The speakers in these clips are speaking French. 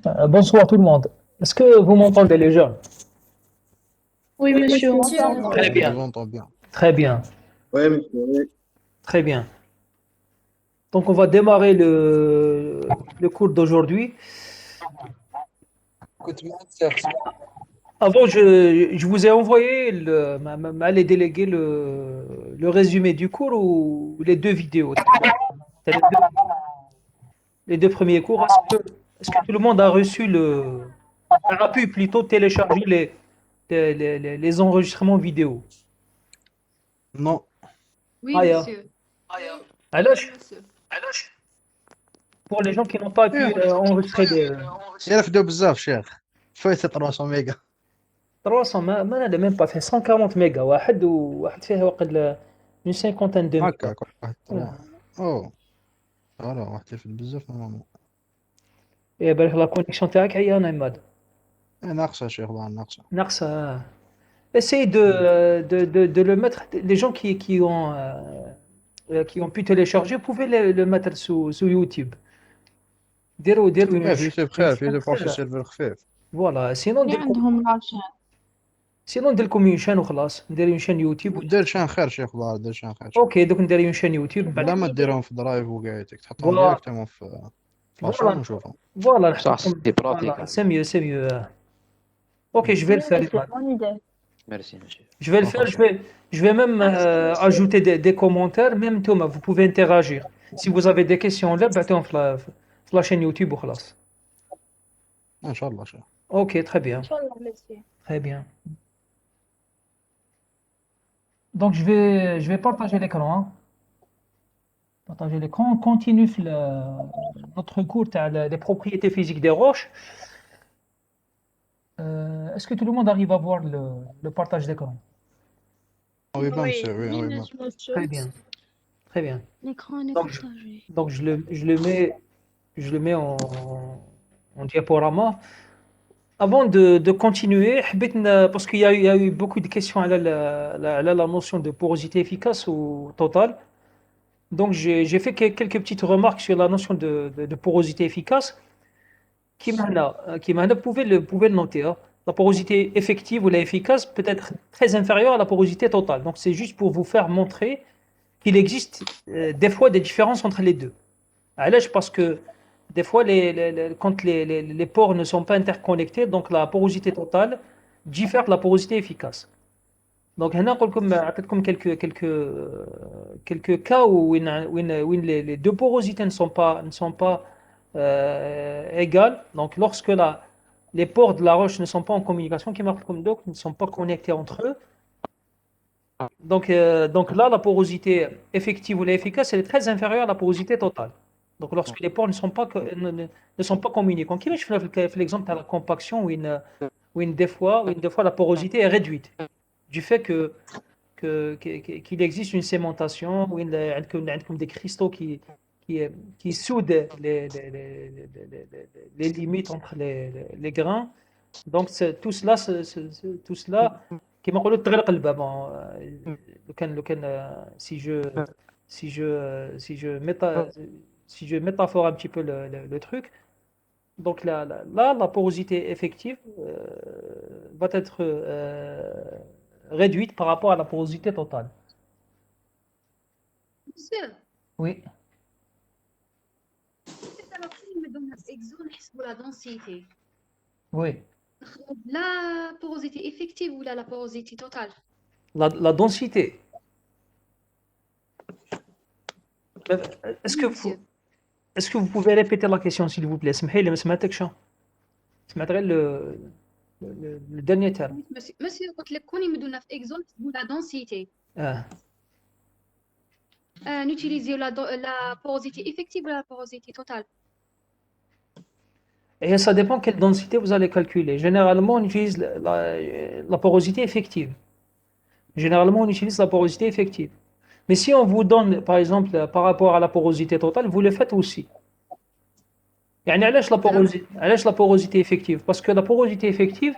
Bonsoir tout le monde. Est-ce que vous m'entendez les jeunes? Oui, monsieur, on Monsieur, on m'entend. Très entend. Oui, je bien, vous entends bien. très bien, Ouais, monsieur, ouais. très bien. Donc on va démarrer le cours d'aujourd'hui. Écoute-moi, Serge. Avant, je vous ai envoyé les délégués le résumé du cours ou les deux vidéos. C'est les deux premiers cours. Est-ce que tout le monde a reçu a pu plutôt télécharger les enregistrements vidéo? Non. Oui, Ah, yeah. monsieur. Oui, Alors, monsieur. pour les gens qui n'ont pas pu إيه، enregistrer يرفدوا بزاف شيخ. فايت 300 ميجا. 300 ما أنا même pas fait 140 mégas وواحد فيها وقت une cinquantaine de mégas. هكاك واحد اوه فوالا واحد يرفد بزاف نورمالمون. Et بالك لا كونيكسيون تاعك عيانة عماد. ناقصة شيخ ظهر ناقصة. ناقصة. Essaye de le mettre. Les gens qui ont pu télécharger, vous pouvez le mettre sous YouTube. ديروا ايه في يوتيوب خير، في يوتيوب واحد خير. السيرفر خفيف. فوالا سينون اللي عندهم لارشان. ندير لكم اون شان وخلاص ندير اون شان يوتيوب. دير شان خير شيخ ظهر، دير شان خير. اوكي دوك ندير اون شان يوتيوب من بعد. بلا ما ديرهم في درايف وقايتك، تحطهم فوالا ديريكتومون في لاشين ونشوفهم. فوالا صح، نحطكم. سي براتيك. فوالا سي ميو. اوكي je vais le faire. bonne idée. ميرسي ماشي. Je vais le faire, je vais même ajouter des commentaires, même Thomas, vous pouvez interagir. Si vous avez des questions là, بعتوهم في la chaîne YouTube وخلاص. ان شاء الله شيخ. Ok, très bien, إن شاء الله monsieur. très bien. Donc je vais partager l'écran. Hein. Partager l'écran. On continue notre cours sur les propriétés physiques des roches. Est-ce que tout le monde arrive à voir le partage d'écran? وي بان سي وي Oui, وي بان. monsieur. Très bien, très bien. L'écran est Donc, partagé. Donc je le mets en diaporama. Avant de continuer, parce qu'il y a eu beaucoup de questions à la notion de porosité efficace ou totale. Donc j'ai fait quelques petites remarques sur la notion de porosité efficace. Vous pouvez le noter. Hein. La porosité effective ou la efficace peut être très inférieure à la porosité totale. Donc c'est juste pour vous faire montrer qu'il existe des fois des différences entre les deux. Parce que des fois, quand les pores ne sont pas interconnectés, donc la porosité totale diffère de la porosité efficace. Donc, on a comme quelques cas où les deux porosités ne sont pas égales. Donc, lorsque les pores de la roche ne sont pas en communication, qui marquent comme donc, ne sont pas connectés entre eux. Donc là, la porosité effective ou efficace, elle est très inférieure à la porosité totale. Donc lorsque les pores ne sont pas communiqués. Donc, je fais l'exemple de la compaction où des fois la porosité est réduite du fait qu'il existe une sémentation, où il y a comme des cristaux qui soudent les limites entre les grains. Donc tout cela, tout cela كما نقولوا تغلق الباب. Si je métaphore un petit peu le truc, donc là, la porosité effective va être réduite par rapport à la porosité totale. Monsieur, Oui, c'est alors qu'il me donne un exemple pour la densité. oui. La porosité effective ou la porosité totale? La densité. Est-ce que Oui, vous, monsieur. est-ce que vous pouvez répéter la question, s'il vous plaît? سمحي لي ما سمعتكش. سمعت غير le dernier terme. Oui, monsieur. Monsieur, قلت لك كوني me donne un exemple pour la densité. Ah. N'utilisez la porosité effective ou la porosité totale? Et ça dépend quelle densité vous allez calculer. Généralement, on utilise la porosité effective. Généralement, on utilise la porosité effective. Mais si on vous donne, par exemple, par rapport à la porosité totale, vous le faites aussi. يعني علاش la porosité effective? Parce que la porosité effective,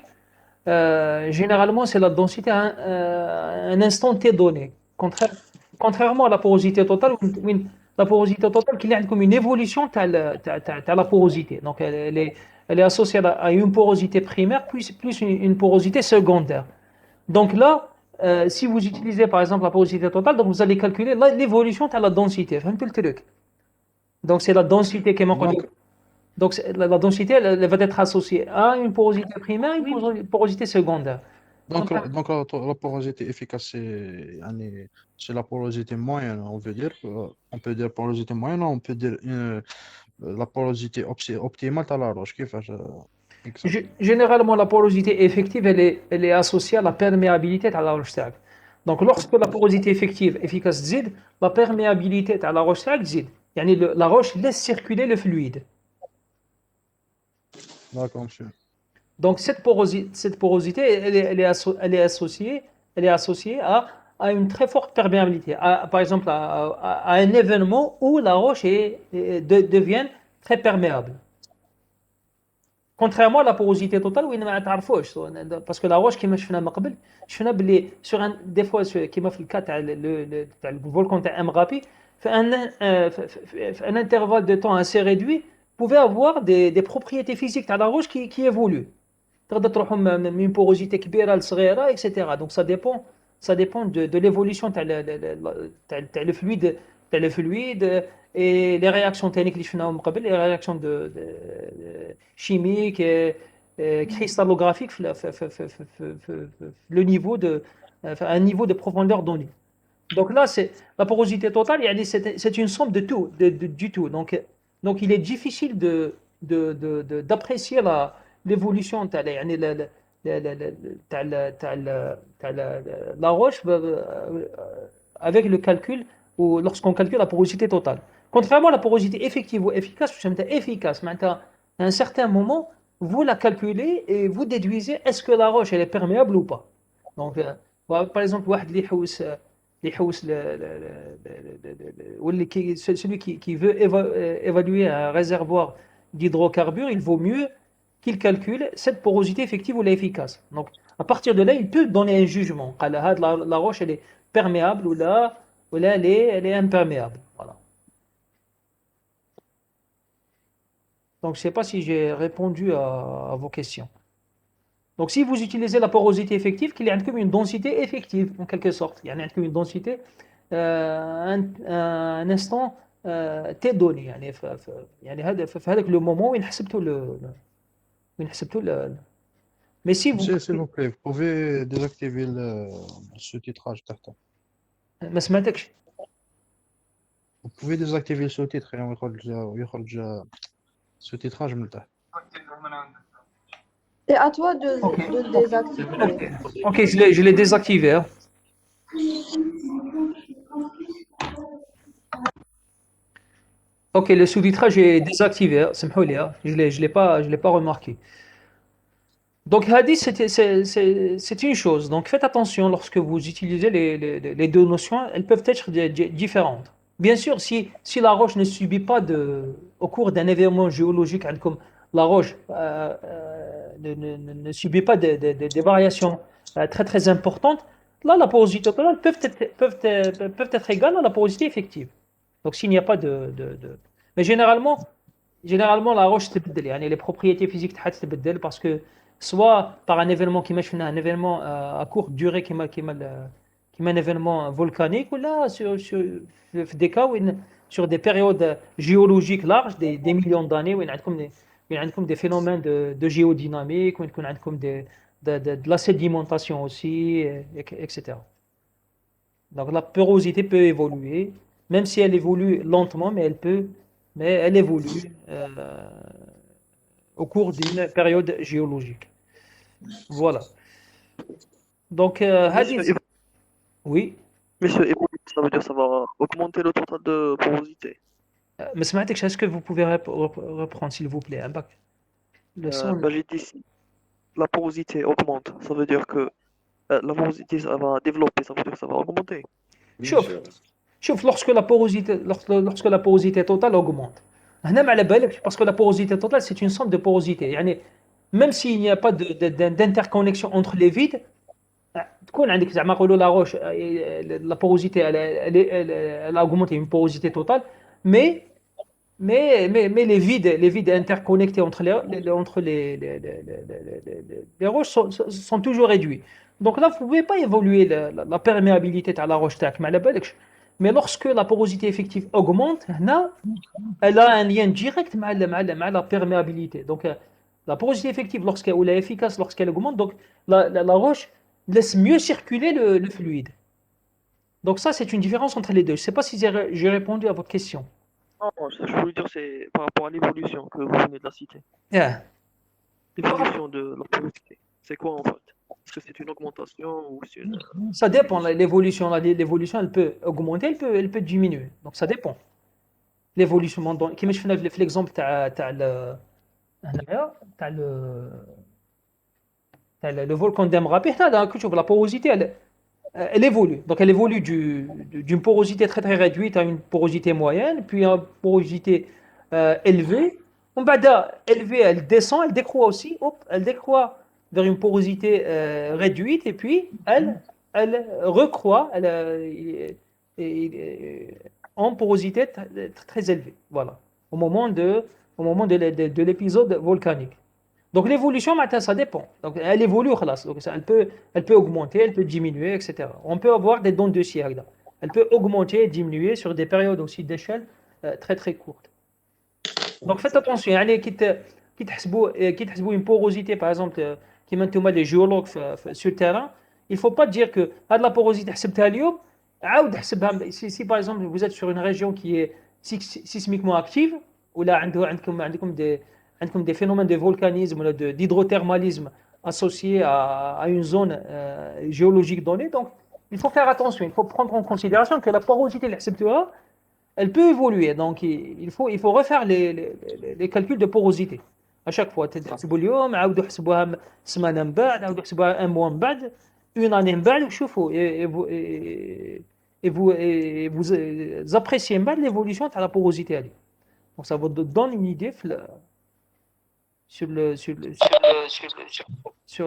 généralement, c'est la densité à un instant T donné. Contrairement à la porosité totale, la porosité totale, qu'il y a comme une évolution de la porosité. Donc, elle est associée à une porosité primaire plus une porosité secondaire. Donc là, si vous utilisez par exemple la porosité totale, donc vous allez calculer l'évolution de la densité. فهمت le truc. Donc c'est la densité qui est Donc, donc la densité elle va être associée à une porosité primaire et une porosité secondaire. la porosité efficace, c'est la porosité moyenne, on veut dire. On peut dire porosité moyenne, on peut dire la porosité optimale à la roche. Exact. Généralement, la porosité effective, elle est associée à la perméabilité de la roche تاعك. Donc, lorsque la porosité effective efficace تزيد, la perméabilité de la roche تاعك تزيد. يعني la roche laisse circuler le fluide. D'accord, monsieur. Donc, cette porosité elle est associée à une très forte perméabilité. Par exemple, à un événement où la roche devient très perméable. Contrairement à la porosité totale, وين ما تعرفوش parce que la roche كيما شفنا من قبل شفنا باللي sur un des fois كيما في الكا تاع الفولكان تاع امغابي في un intervalle de temps assez réduit pouvait avoir des propriétés physiques تاع la roche qui évoluent. تقدر تروحوا من porosité كبيره لصغيره etc. Donc ça dépend de l'évolution تاع le fluide et les réactions techniques اللي شفناهم من قبل les réactions chimiques et cristallographiques le niveau un niveau de profondeur donné. Donc là c'est la porosité totale يعني c'est une somme de tout du tout. Donc il est difficile d'apprécier l'évolution تاع يعني la roche avec le calcul ou lorsqu'on calcule la porosité totale. Contrairement à la porosité effective ou efficace, à un certain moment, vous la calculez et vous déduisez est-ce que la roche elle est perméable ou pas. Donc, par exemple, celui qui veut évaluer un réservoir d'hydrocarbures, il vaut mieux qu'il calcule cette porosité effective ou efficace. Donc, à partir de là, il peut donner un jugement. La roche elle est perméable ou là elle est imperméable. Voilà. Donc, je ne sais pas si j'ai répondu à vos questions. Donc, si vous utilisez la porosité effective, qu'il y a comme une densité effective, en quelque sorte. Il y a comme une densité, un instant t donné. في هذاك le moment où il حسبتوا Mais si vous... Monsieur, s'il vous plaît, vous pouvez désactiver le sous-titrage. ما سمعتكش. Vous pouvez désactiver le sous-titre et يخرج sous-titrage من تحت. C'est à toi de le désactiver. Ok, je l'ai désactivé. Hein. Ok, le sous-titrage est désactivé. Hein. Je l'ai pas remarqué. Donc, hadith, c'est une chose. Donc, faites attention lorsque vous utilisez les deux notions, elles peuvent être différentes. Bien sûr, si la roche ne subit pas au cours d'un événement géologique, comme la roche ne subit pas des variations très très importantes, là, la porosité totale peuvent être égale à la porosité effective. Donc, s'il n'y a pas Mais généralement, la roche تتبدل. يعني les propriétés physiques تتبدل parce que soit par un événement qui marche un événement à courte durée qui est un événement volcanique ou là sur des cas où sur des périodes géologiques larges des millions d'années où il y a des phénomènes de géodynamique où il y a de la sédimentation aussi etc. Donc la porosité peut évoluer même si elle évolue lentement mais elle évolue au cours d'une période géologique. Voilà. Donc, Monsieur, oui. monsieur, ça veut dire que ça va augmenter le total de porosité. Mais est-ce que vous pouvez reprendre, s'il vous plaît, le son. J'ai dit si la porosité augmente, ça veut dire que la porosité ça va développer, ça veut dire que ça va augmenter. شوف lorsque la porosité totale augmente. هنا ما على بالك parce que la porosité totale c'est une somme de porosité. يعني même s'il n'y a pas d'interconnexion entre les vides, تكون عندك زعما نقولوا la roche la porosité elle a augmenté une porosité totale mais Mais les vides interconnectés entre les roches sont toujours réduits. Donc là, vous ne pouvez pas évoluer la perméabilité de la roche تاعك, ما على بالكش. Mais lorsque la porosité effective augmente, هنا, elle a un lien direct مع la perméabilité. Donc la porosité effective, ou la efficace, lorsqu'elle augmente, donc la roche laisse mieux circuler le fluide. Donc ça, c'est une différence entre les deux. Je ne sais pas si j'ai répondu à votre question. Non, ce que je voulais dire, c'est par rapport à l'évolution que vous venez de la citer. Yeah. L'évolution de la porosité. C'est quoi en fait? Est-ce que c'est une augmentation ou c'est une... Ça dépend, l'évolution, elle peut augmenter, elle peut diminuer. Donc ça dépend. L'évolution, كيما شفنا في l'exemple تاع le volcan d'Emrapi, هنا كتشوف la porosité, elle évolue. Donc elle évolue d'une porosité très très réduite à une porosité moyenne, puis une porosité élevée. Élevée, elle descend, elle décroît aussi. Hop, elle décroît vers une porosité réduite, et puis elle recroît en porosité très élevée. Voilà. Au moment de l'épisode volcanique. Donc l'évolution, maintenant, ça dépend. Donc elle évolue, خلاص. Donc elle peut augmenter, elle peut diminuer, etc. On peut avoir des dons de scie. Elle peut augmenter et diminuer sur des périodes aussi d'échelle très très courtes. Donc faites attention. يعني كي تحسبوا une porosité, par exemple, كيما نتوما les géologues sur le terrain, il faut pas dire que la porosité حسبتها اليوم عاود حسبها. Si par exemple vous êtes sur une région qui est sismiquement active, ou là عندكم des phénomènes de volcanisme ou d'hydrothermalisme associés à une zone géologique donnée. Donc, il faut faire attention. Il faut prendre en considération que la porosité de l'accepteur, elle peut évoluer. Donc, il faut refaire les calculs de porosité. À chaque fois, تحسبوا اليوم عاودوا حسبوها سمانة من بعد عاودوا حسبوها un mois من بعد une année من بعد وشوفوا et vous appréciez من بعد l'évolution de la porosité. Donc, ça vous donne une idée sur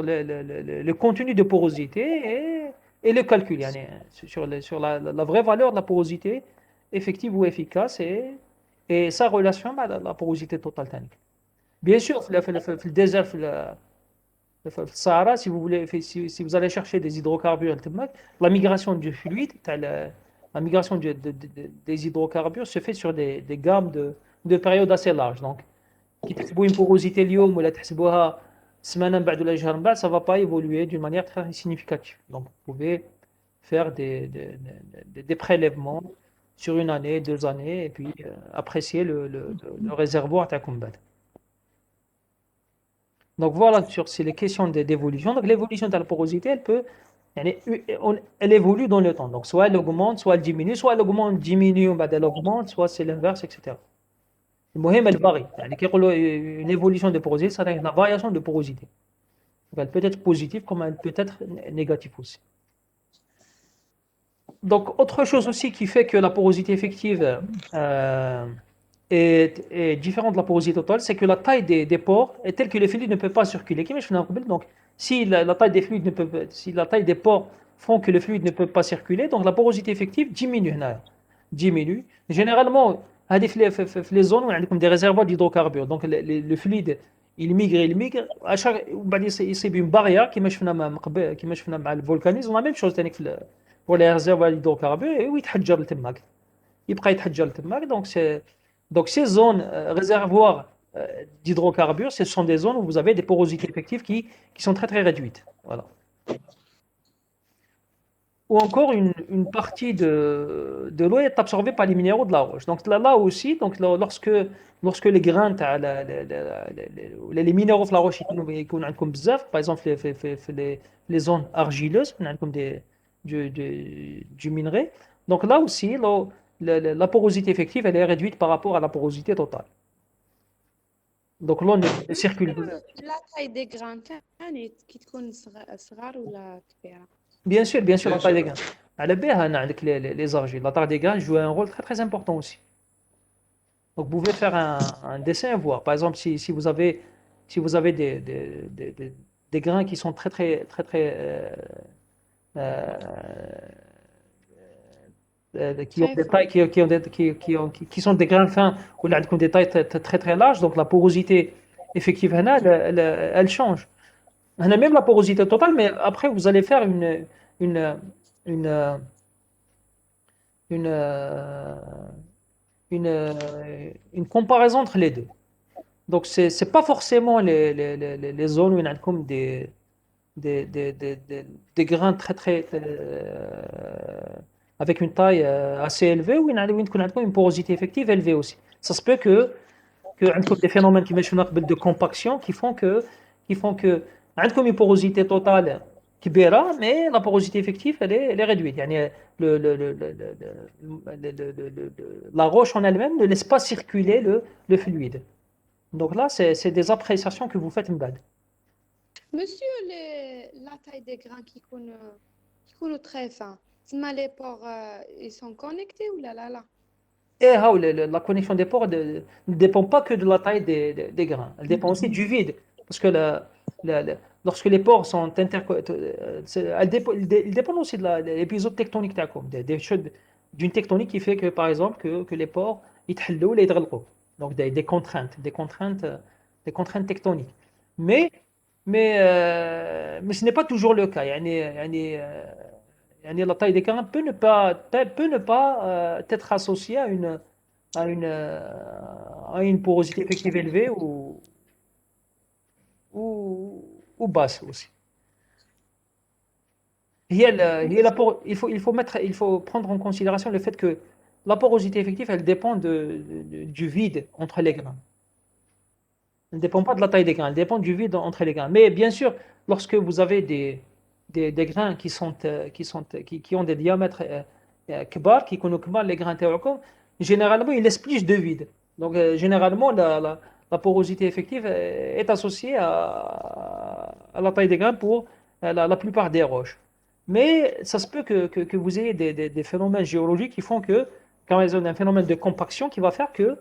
le contenu de porosité et le calcul, sur la vraie valeur de la porosité effective ou efficace et sa relation avec la porosité totale. Bien sûr, في le désert, في le Sahara, si vous allez chercher des hydrocarbures, la migration du fluide, la migration des hydrocarbures se fait sur des gammes de périodes assez larges. Donc, كي تحسبوا une porosité اليوم ولا تحسبوها سمانة من بعد ولا شهر من بعد, ça va pas évoluer d'une manière très significative. Donc vous pouvez faire des prélèvements sur une année, 2 années, et puis apprécier le réservoir تاعكم بعد. Donc voilà sur les questions d'évolution. Donc l'évolution de la porosité, elle évolue dans le temps. Donc soit elle augmente, soit elle diminue, soit elle augmente, diminue, بعد elle augmente, soit c'est l'inverse, etc. المهم elle varie. يعني كيقولوا une évolution de porosité, ça une variation de porosité. Donc elle peut être positive comme elle peut être négative aussi. Donc autre chose aussi qui fait que la porosité effective est différente de la porosité totale, c'est que la taille des pores est telle que les fluides ne peuvent pas circuler. Donc si la taille des fluides si la taille des pores font que le fluide ne peut pas circuler, donc la porosité effective diminue. Généralement, les zones où il y a des réservoirs d'hydrocarbures, donc le fluide il migre à chaque il y a une barrière qui مشفنا مع الفولكانيزم, la même chose pour les réservoirs d'hydrocarbures, et يتحجر تماك يبقى يتحجر تماك. Donc ces zones réservoirs d'hydrocarbures, ce sont des zones où vous avez des porosités effectives qui sont très très réduites. Voilà. Ou encore une partie de l'eau est absorbée par les minéraux de la roche. Donc là aussi, donc lorsque les grains, les minéraux de la roche, يكون عندكم بزاف, par exemple les zones argileuses, عندكم du minerai. Donc là aussi, la porosité effective, elle est réduite par rapport à la porosité totale. Donc l'eau ne circule pas. La taille des grains تاني كي تكون صغار ولا كبيرة. Bien sûr, la taille des grains. À la base, les argiles, la taille des grains joue un rôle très très important aussi. Donc vous pouvez faire un dessin et voir. Par exemple, si vous avez des grains qui sont très très très très qui ont Très des fin. tailles qui sont des grains fins ou là, qui ont des tailles très très larges, donc la porosité effective elle change. On a même la porosité totale, mais après vous allez faire une, une, une, une comparaison entre les deux. Donc c'est pas forcément les zones où il y a comme des grains très très avec une taille assez élevée ou une porosité effective élevée aussi. Ça se peut que عندكم des phénomènes qui de compaction qui font que عندكم une porosité totale كبيرة mais la porosité effective elle est réduite. يعني la roche en elle-même ne laisse pas circuler le fluide. Donc là c'est des appréciations que vous faites من بعد. Monsieur, la taille des grains qui sont très fins, les pores, ils sont connectés ou là? Et la connexion des pores ne dépend pas que de la taille des grains, elle dépend aussi du vide. Parce que lorsque les pores sont ils dépendent aussi de l'épisode tectonique d'une tectonique qui fait que, par exemple, que les pores يتحلوا ولا يتغلقوا. Donc des contraintes tectoniques. Mais, mais ce n'est pas toujours le cas. La taille des grains peut ne pas être associée à une porosité effective élevée ou basse aussi. Il faut prendre en considération le fait que la porosité effective, elle dépend du vide entre les grains. Elle ne dépend pas de la taille des grains, elle dépend du vide entre les grains. Mais bien sûr, lorsque vous avez des grains qui ont des diamètres كبار, qui connaissent كبار les grains تاعكم, généralement ils laissent plus de vide. Donc généralement la porosité effective est associée à la taille des grains pour la plupart des roches. Mais ça se peut que vous ayez des phénomènes géologiques qui font quand ils ont un phénomène de compaction qui va faire que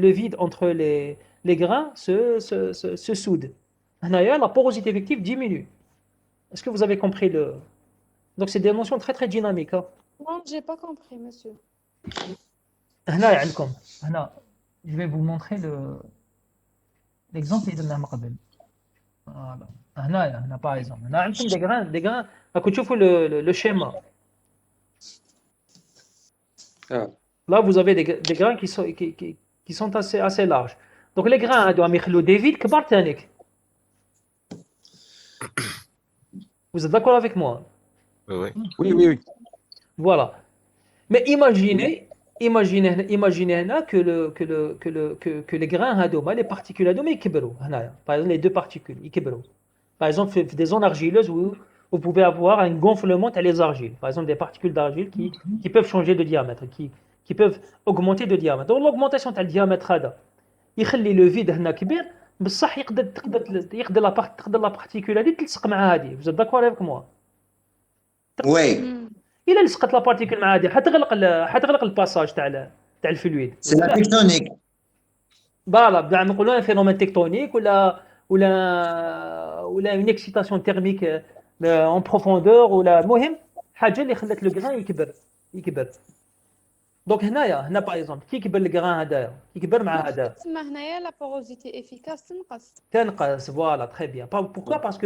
le vide entre les grains se soude. D'ailleurs, la porosité effective diminue. Est-ce que vous avez compris Donc, c'est des notions très très dynamiques. Hein. Non, j'ai pas compris, monsieur. هنا عندكم. هنا. Je vais vous montrer l'exemple اللي درناه من قبل. Voilà. هنا par exemple. هنا عندكم des grains. راكم تشوفوا le schéma. Là, vous avez des grains qui sont assez larges. Donc, les grains doivent يخلوا des vides كبار تانيك. Vous êtes d'accord avec moi? Oui. Voilà. Mais imaginez هنا que les grains هذوما, les particules هذوما يكبروا هنايا. Par exemple, les deux particules يكبروا. Par exemple, des zones argileuses où vous pouvez avoir un gonflement à les argiles. Par exemple, des particules d'argile qui peuvent changer de diamètre, qui peuvent augmenter de diamètre. Donc, l'augmentation du diamètre هذا يخلي le vide هنا كبير, بصح تقدر la particule هذه تلصق مع هذه. Vous êtes d'accord avec moi? Oui, إلا لصقت لا بارتيكول مع هذه حتغلق الباساج تاع الفلويد. c'est la tectonique. فوالا بدا نقولوا فينومين تكتونيك ولا une excitation thermique en profondeur ولا المهم حاجه اللي خلت لو غران يكبر. دونك هنا باغ اكزومبل كي يكبر الغران هذايا يكبر مع هذا تسمى هنايا لا بوروزيتي افيكاس تنقص. فوالا très bien. Pourquoi? Parce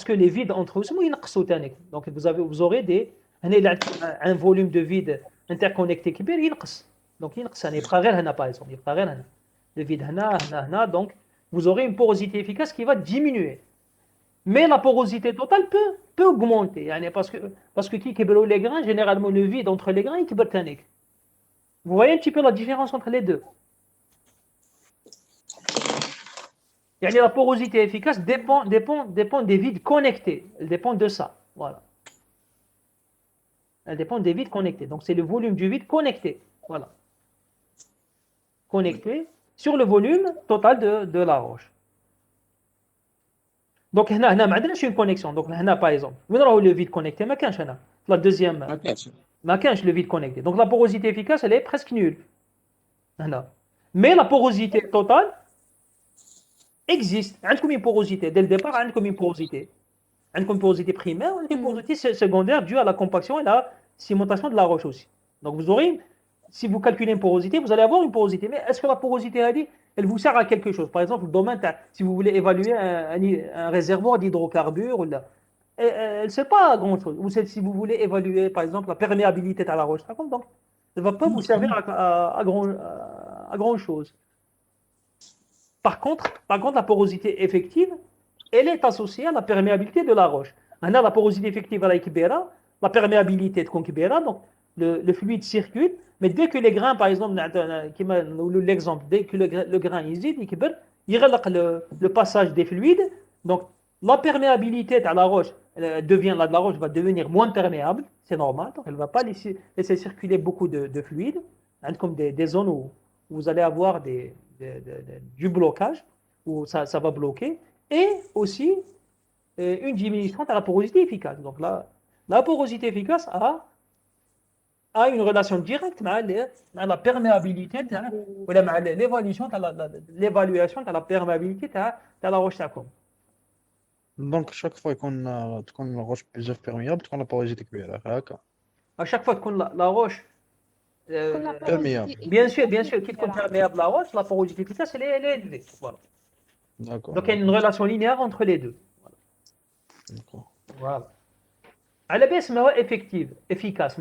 que les vides entre eux سمو ينقصوا تانيك. Donc vous aurez هنا إلا un volume de vide interconnecté كبير ينقص. Donc ينقص هنا يبقى غير هنا باغ اكزومبل يبقى غير هنا le vide هنا. Donc vous aurez une porosité efficace qui va diminuer. Mais la porosité totale peut augmenter. يعني parce que qui كبروا les grains, généralement le vide entre les grains يكبر تانيك. Vous voyez un petit peu la différence entre les deux. يعني la porosité efficace dépend des vides connectés. Elle dépend de ça. Voilà. Elle dépend des vides connectés. Donc c'est le volume du vide connecté. Voilà. Connecté sur le volume total de la roche. Donc هنا ما عندناش une connexion. Donc هنا par exemple, وين راهو le vide connecté ما كانش هنا. La deuxième ما كانش le vide connecté. Donc la porosité efficace elle est presque nulle. هنا. Mais la porosité totale existe. عندكم une porosité dès le départ, عندكم une porosité. عندكم une porosité primaire, une porosité secondaire due à la compaction et la cimentation de la roche aussi. Donc vous aurez, si vous calculez une porosité, vous allez avoir une porosité. Mais est-ce que la porosité, elle vous sert à quelque chose? Par exemple, le domaine, si vous voulez évaluer un réservoir d'hydrocarbures, elle ne sert pas à grand-chose. Ou si vous voulez évaluer, par exemple, la perméabilité de la roche, donc elle ne va pas vous servir à grand-chose. Par contre, la porosité effective, elle est associée à la perméabilité de la roche. Maintenant, la porosité effective à la kibera, la perméabilité de kibera, donc le fluide circule, mais dès que les grains, par exemple, l'exemple, dès que le grain il relâche le passage des fluides, donc la perméabilité de la roche, la roche va devenir moins perméable, c'est normal, donc elle ne va pas laisser circuler beaucoup de fluides, comme des zones où vous allez avoir du blocage, où ça va bloquer, et aussi une diminution de la porosité efficace. Donc la porosité efficace a une relation directe avec la perméabilité, ou l'évaluation de la perméabilité de la roche. Donc, chaque fois qu'on a la roche plus perméable, qu'on a porosité كبيرة هكا. À chaque fois que la roche, يكون لا perméable. porosité bien sûr, efficace qui est كبيرة. perméable la roche, la porosité efficace, elle est élevée. Voilà. D'accord. Donc il y a une relation linéaire entre les deux. D'accord. Voilà. على بس ما هو effective, efficace,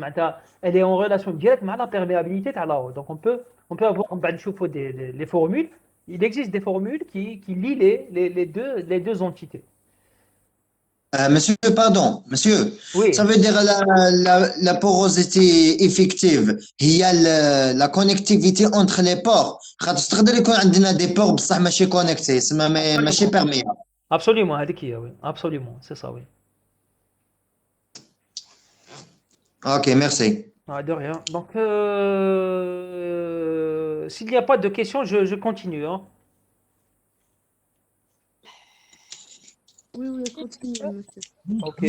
elle est en relation directe avec la perméabilité de la roche. Donc on peut avoir, on va les formules. Il existe des formules qui lient les deux entités. Monsieur, pardon, monsieur, Oui, ça veut dire la porosité effective, il y a la connectivité entre les pores. خاطر تقدر يكون عندنا des pores بصح ماشي connectés, ماشي perméable. absolument, هذيك هي, oui, absolument, c'est ça, oui. Ok, merci. Ah, de rien. Donc, s'il n'y a pas de questions, je continue. Hein. Oui, continue, monsieur. Ok.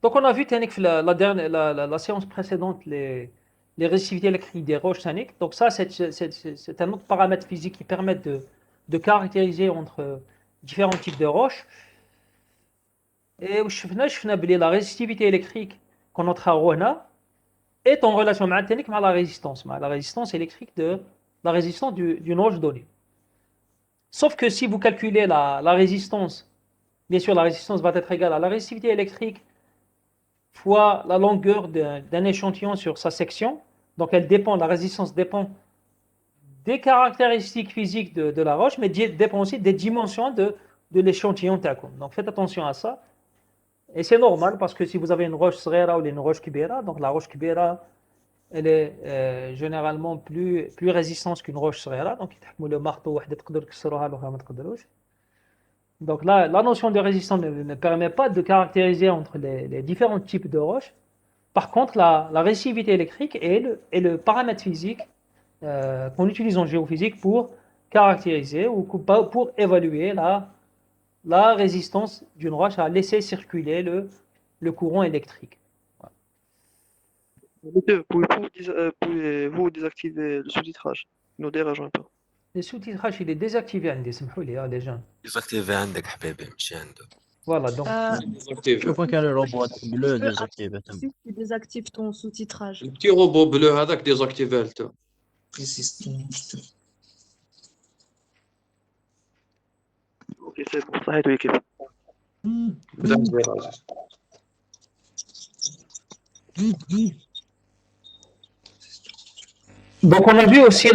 Donc, on a vu Tannik, la séance précédente les résistivités électriques des roches Tannik. Donc, ça, c'est un autre paramètre physique qui permet de caractériser entre différents types de roches. Et la résistivité électrique qu'on a travaillé est en relation avec la résistance électrique la résistance d'une roche donnée. Sauf que si vous calculez la résistance, bien sûr la résistance va être égale à la résistivité électrique fois la longueur d'un échantillon sur sa section. Donc la résistance dépend des caractéristiques physiques de la roche, mais dépend aussi des dimensions de l'échantillon Takum. Donc faites attention à ça. Et c'est normal parce que si vous avez une roche Srera ou une roche Kibera, donc la roche Kibera, elle est généralement plus résistante qu'une roche Srera. Donc le marteau, donc là, la notion de résistance ne permet pas de caractériser entre les différents types de roches. Par contre, la résistivité électrique est le paramètre physique qu'on utilise en géophysique pour caractériser ou pour évaluer la résistance d'une roche à laisser circuler le courant électrique. Pouvez-vous désactiver le sous-titrage? Ne nous dérangeons pas. Le sous-titrage, il est désactivé, les gens. ديزاكتيفي عندك حبيبي ماشي عنده. Voilà, donc. شوف وين كان الروبوت bleu désactivé. Si tu désactives ton sous-titrage. Le petit robot bleu هذاك ديزاكتيفيه حتى. Ok, c'est bon, صحيت ويكيب. Donc on a vu aussi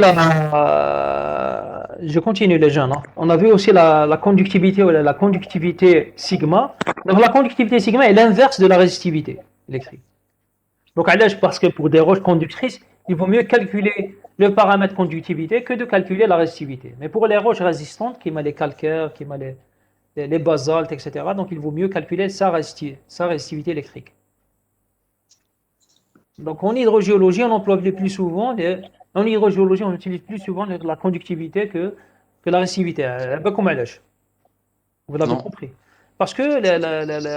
je continue les jeunes, hein. On a vu aussi la conductivité ou la conductivité sigma. Donc la conductivité sigma est l'inverse de la résistivité électrique. Donc parce que pour des roches conductrices, il vaut mieux calculer le paramètre conductivité que de calculer la résistivité. Mais pour les roches résistantes, qui m'a les calcaires, qui m'a les basaltes, etc., donc il vaut mieux calculer sa résistivité électrique. Donc en hydrogéologie, on emploie plus souvent en hydrogéologie, on utilise plus souvent la conductivité que la résistivité. Un peu comme à l'âge. Vous l'avez compris. Parce que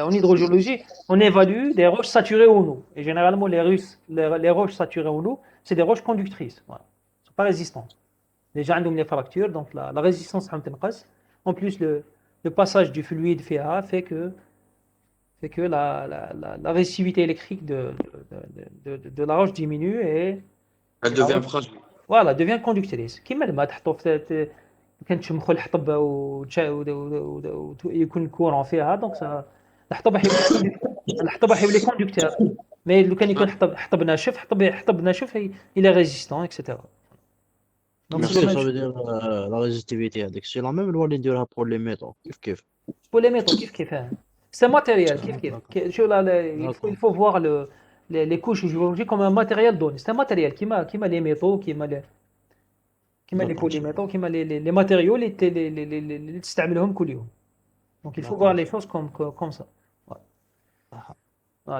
en hydrogéologie, on évalue des roches saturées en eau. Et généralement, les roches saturées en eau, c'est des roches conductrices. Voilà. Elles ne sont pas résistantes. Déjà, on a des fractures, donc la résistance. En plus, le passage du fluide fait fait que la résistivité électrique de la roche diminue et Elle devient fragile. voilà, devient conductrice. كيما الماء تحطو كان تشمخوا الحطب ويكون الكورون فيها دونك الحطب حيولي كوندكتور مي لو كان يكون حطب ناشف حطب ناشف il est résistant etc. Donc Merci, ça veut dire la résistivité هذيك c'est la même loi اللي نديروها pour les métaux كيف pour les métaux كيف c'est un matériel شو il faut voir les couches géologiques comme un matériel donné. C'est un matériel كيما les métaux كيما les polymétaux كيما les matériaux اللي تستعملهم كل يوم. Donc il faut voir les choses comme ça.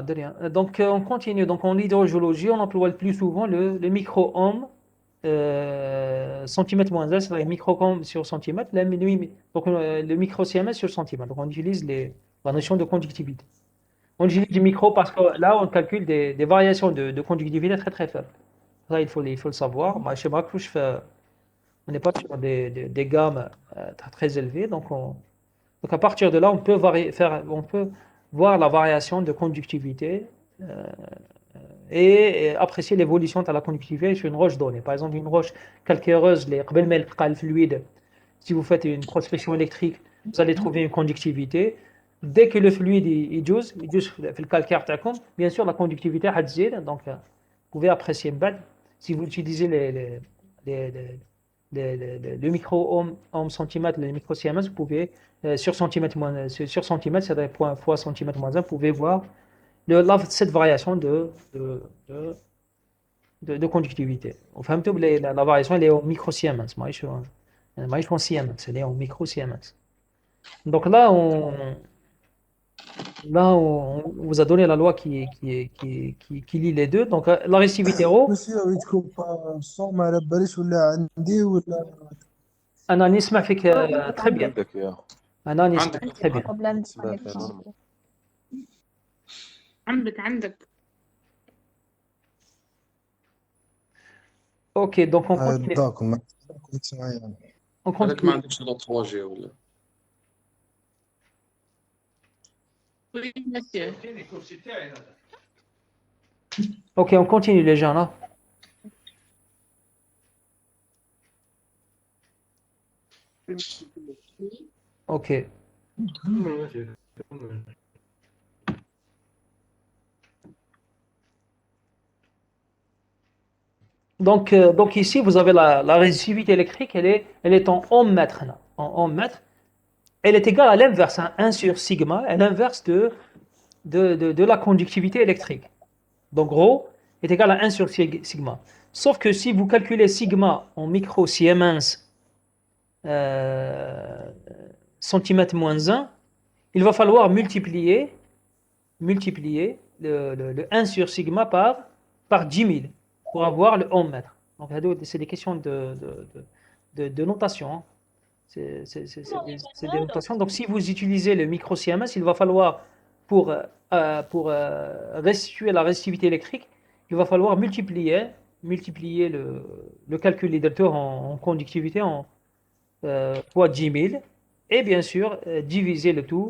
De rien. Donc on continue. Donc en hydrogéologie, on emploie le plus souvent le micro-ohm centimètre moins 1, c'est-à-dire micro-ohm sur centimètre. Donc le micro-siemens sur centimètre. Donc on utilise la notion de conductivité. On utilise du micro parce que là on calcule des variations de conductivité très très faibles. Ça il faut le savoir. Chez Bracouche, on n'est pas sur des gammes très élevées. Donc à partir de là, on peut voir la variation de conductivité et apprécier l'évolution de la conductivité sur une roche donnée. Par exemple, une roche calcaireuse, les fluide, si vous faites une prospection électrique, vous allez trouver une conductivité. Dès que le fluide il juse le calcaire, bien sûr, la conductivité a donc vous pouvez apprécier une balle. Si vous utilisez le micro-ohm centimètre, le micro-siemens, vous pouvez sur centimètre, c'est-à-dire point fois centimètre moins 1, vous pouvez voir cette variation de conductivité. Enfin, la variation elle est au micro-siemens, ماهيش en siemens, elle est en micro-siemens. Donc là, on vous a donné la loi qui lie les deux. Donc la résistivité ρ أنا نسمع فيك très bien. أنا نسمع très bien. عندك Ok, donc on continue. On هذاك continue. ما عندكش لا 3 جي ولا Oui, monsieur. Ok, on continue les gens là. Ok. Donc ici, vous avez la résistivité électrique, elle est en ohm mètre. Là, en ohm mètre. Elle est égale à l'inverse, 1 sur sigma, à l'inverse de la conductivité électrique. Donc ρ est égal à 1 sur sigma. Sauf que si vous calculez sigma en micro-siemens centimètre moins 1, il va falloir multiplier le 1 sur sigma par 10 000 pour avoir le ohm mètre. Donc c'est des questions de notation. Hein. C'est des notations. Donc si vous utilisez le micro-siemens, il va falloir pour restituer la résistivité électrique, il va falloir multiplier le calcul des deltas en conductivité fois 10 000 et bien sûr diviser le tout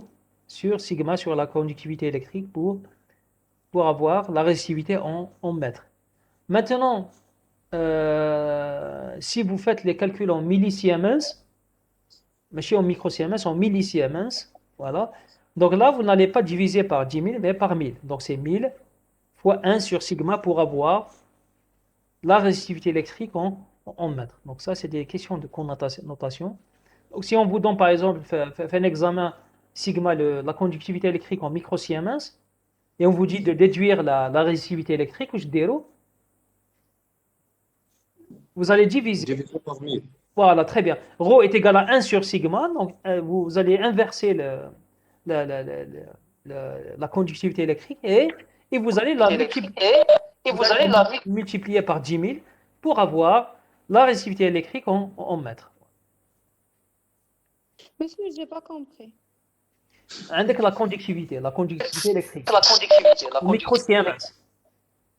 sur sigma, sur la conductivité électrique pour avoir la résistivité en mètres. Maintenant, si vous faites les calculs en millisiemens, mais en microsiemens, en millisiemens, voilà. Donc là, vous n'allez pas diviser par 10 000, mais par 1000. Donc c'est 1000 fois 1 sur sigma pour avoir la résistivité électrique en mètres. Donc ça, c'est des questions de connotation. Donc si on vous donne par exemple, fait un examen sigma, la conductivité électrique en microsiemens, et on vous dit de déduire la résistivité électrique, vous allez diviser. par 1000. Voilà, très bien. Rho est égal à 1 sur sigma, donc vous allez inverser la conductivité électrique et vous allez la multiplier par 10 000 pour avoir la résistivité électrique en mètres. Monsieur, j'ai pas compris. عندك la conductivité électrique. Au microsiemens.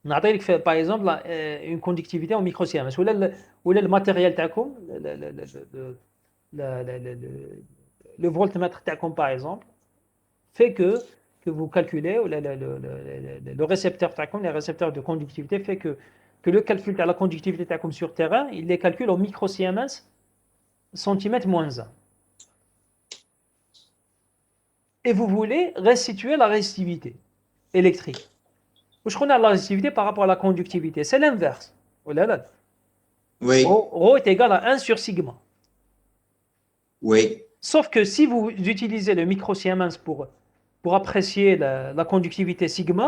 نعطيك par exemple une conductivité en microsiemens ولا الماتيريال تاعكم le voltmètre تاعكم par exemple fait que que vous calculez, ou le récepteur تاعكم, les récepteurs de conductivité fait que le calcul de la conductivité تاعكم sur terrain, il les calcule au micro-Siemens centimètre moins 1. Et vous voulez restituer la résistivité électrique. Je connais la résistivité par rapport à la conductivité. C'est l'inverse. Oui, Rho est égal à 1 sur sigma. oui. Sauf que si vous utilisez le micro-Siemens pour apprécier la conductivité sigma,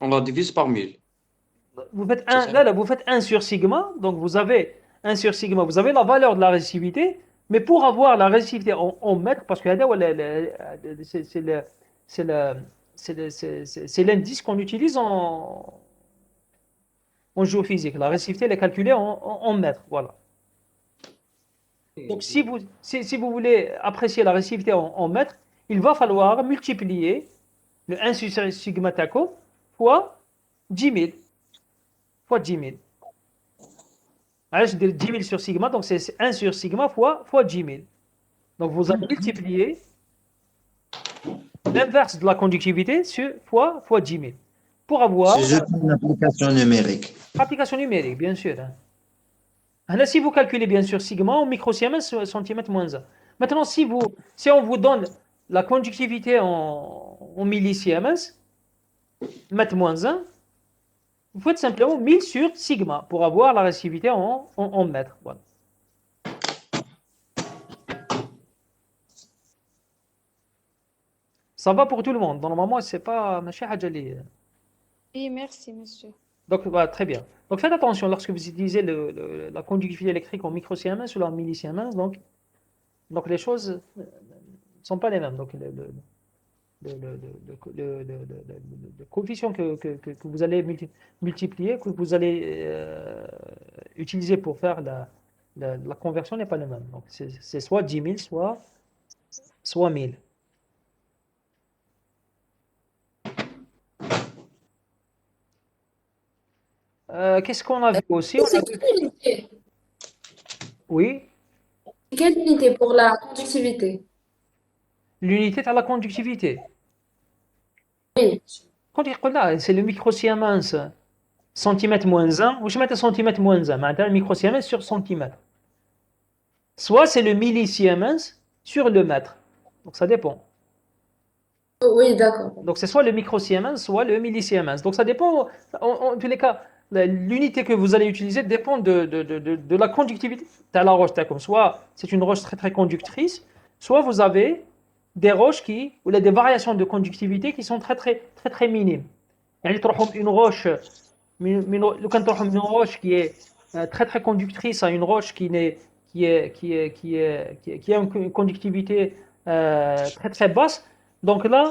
On la divise par 1000. vous faites C'est 1, ça. vous faites 1 sur sigma, donc vous avez 1 sur sigma, vous avez la valeur de la résistivité, mais pour avoir la résistivité en mètres, parce que c'est l'indice qu'on utilise en géophysique. La résistivité elle est calculée en mètres, voilà. Donc si vous voulez apprécier la résistivité en mètres, il va falloir multiplier le 1 sur sigma taco fois 10 000. Fois 10 000. Alors, je dis 10 000 sur sigma, donc c'est 1 sur sigma fois 10 000. Donc vous avez multiplié l'inverse de la conductivité fois 10 000 pour avoir C'est juste une application numérique. application numérique, bien sûr. Là, si vous calculez bien sûr sigma en micro-Siemens centimètre moins 1. Maintenant, si on vous donne la conductivité en millisiemens, mètre moins 1, vous faites simplement 1000 sur sigma pour avoir la résistivité en mètres. Voilà. Ça va pour tout le monde. Normalement, c'est pas ماشي حاجة اللي. Oui, merci, monsieur. Donc, voilà, très bien. Donc, faites attention lorsque vous utilisez la conductivité électrique en micro-Siemens ou en millisiemens. Donc, les choses ne sont pas les mêmes. Donc, le coefficient que vous allez multiplier, que vous allez utiliser pour faire la conversion n'est pas le même. Donc, c'est soit 10 000, soit 1000. Qu'est-ce qu'on a vu aussi? On a C'est vu- quelle unité? Oui, Quelle unité pour la conductivité? l'unité de la conductivité. Oui. Quand il dit là, c'est le micro-Siemens centimètre moins 1, ou je mets centimètre moins 1, mais le micro-Siemens sur centimètre. Soit c'est le millisiemens sur le mètre. Donc ça dépend. Oui, d'accord. Donc c'est soit le micro-Siemens, soit le millisiemens. Donc ça dépend, en tous les cas, l'unité que vous allez utiliser dépend de la conductivité de la roche. Comme soit c'est une roche très très conductrice, soit vous avez des roches ou des variations de conductivité qui sont très très très très minimes. يعني تروحوا une roche, لو كان تروحوا une roche qui est très très conductrice à une roche qui a une conductivité très très basse. Donc là,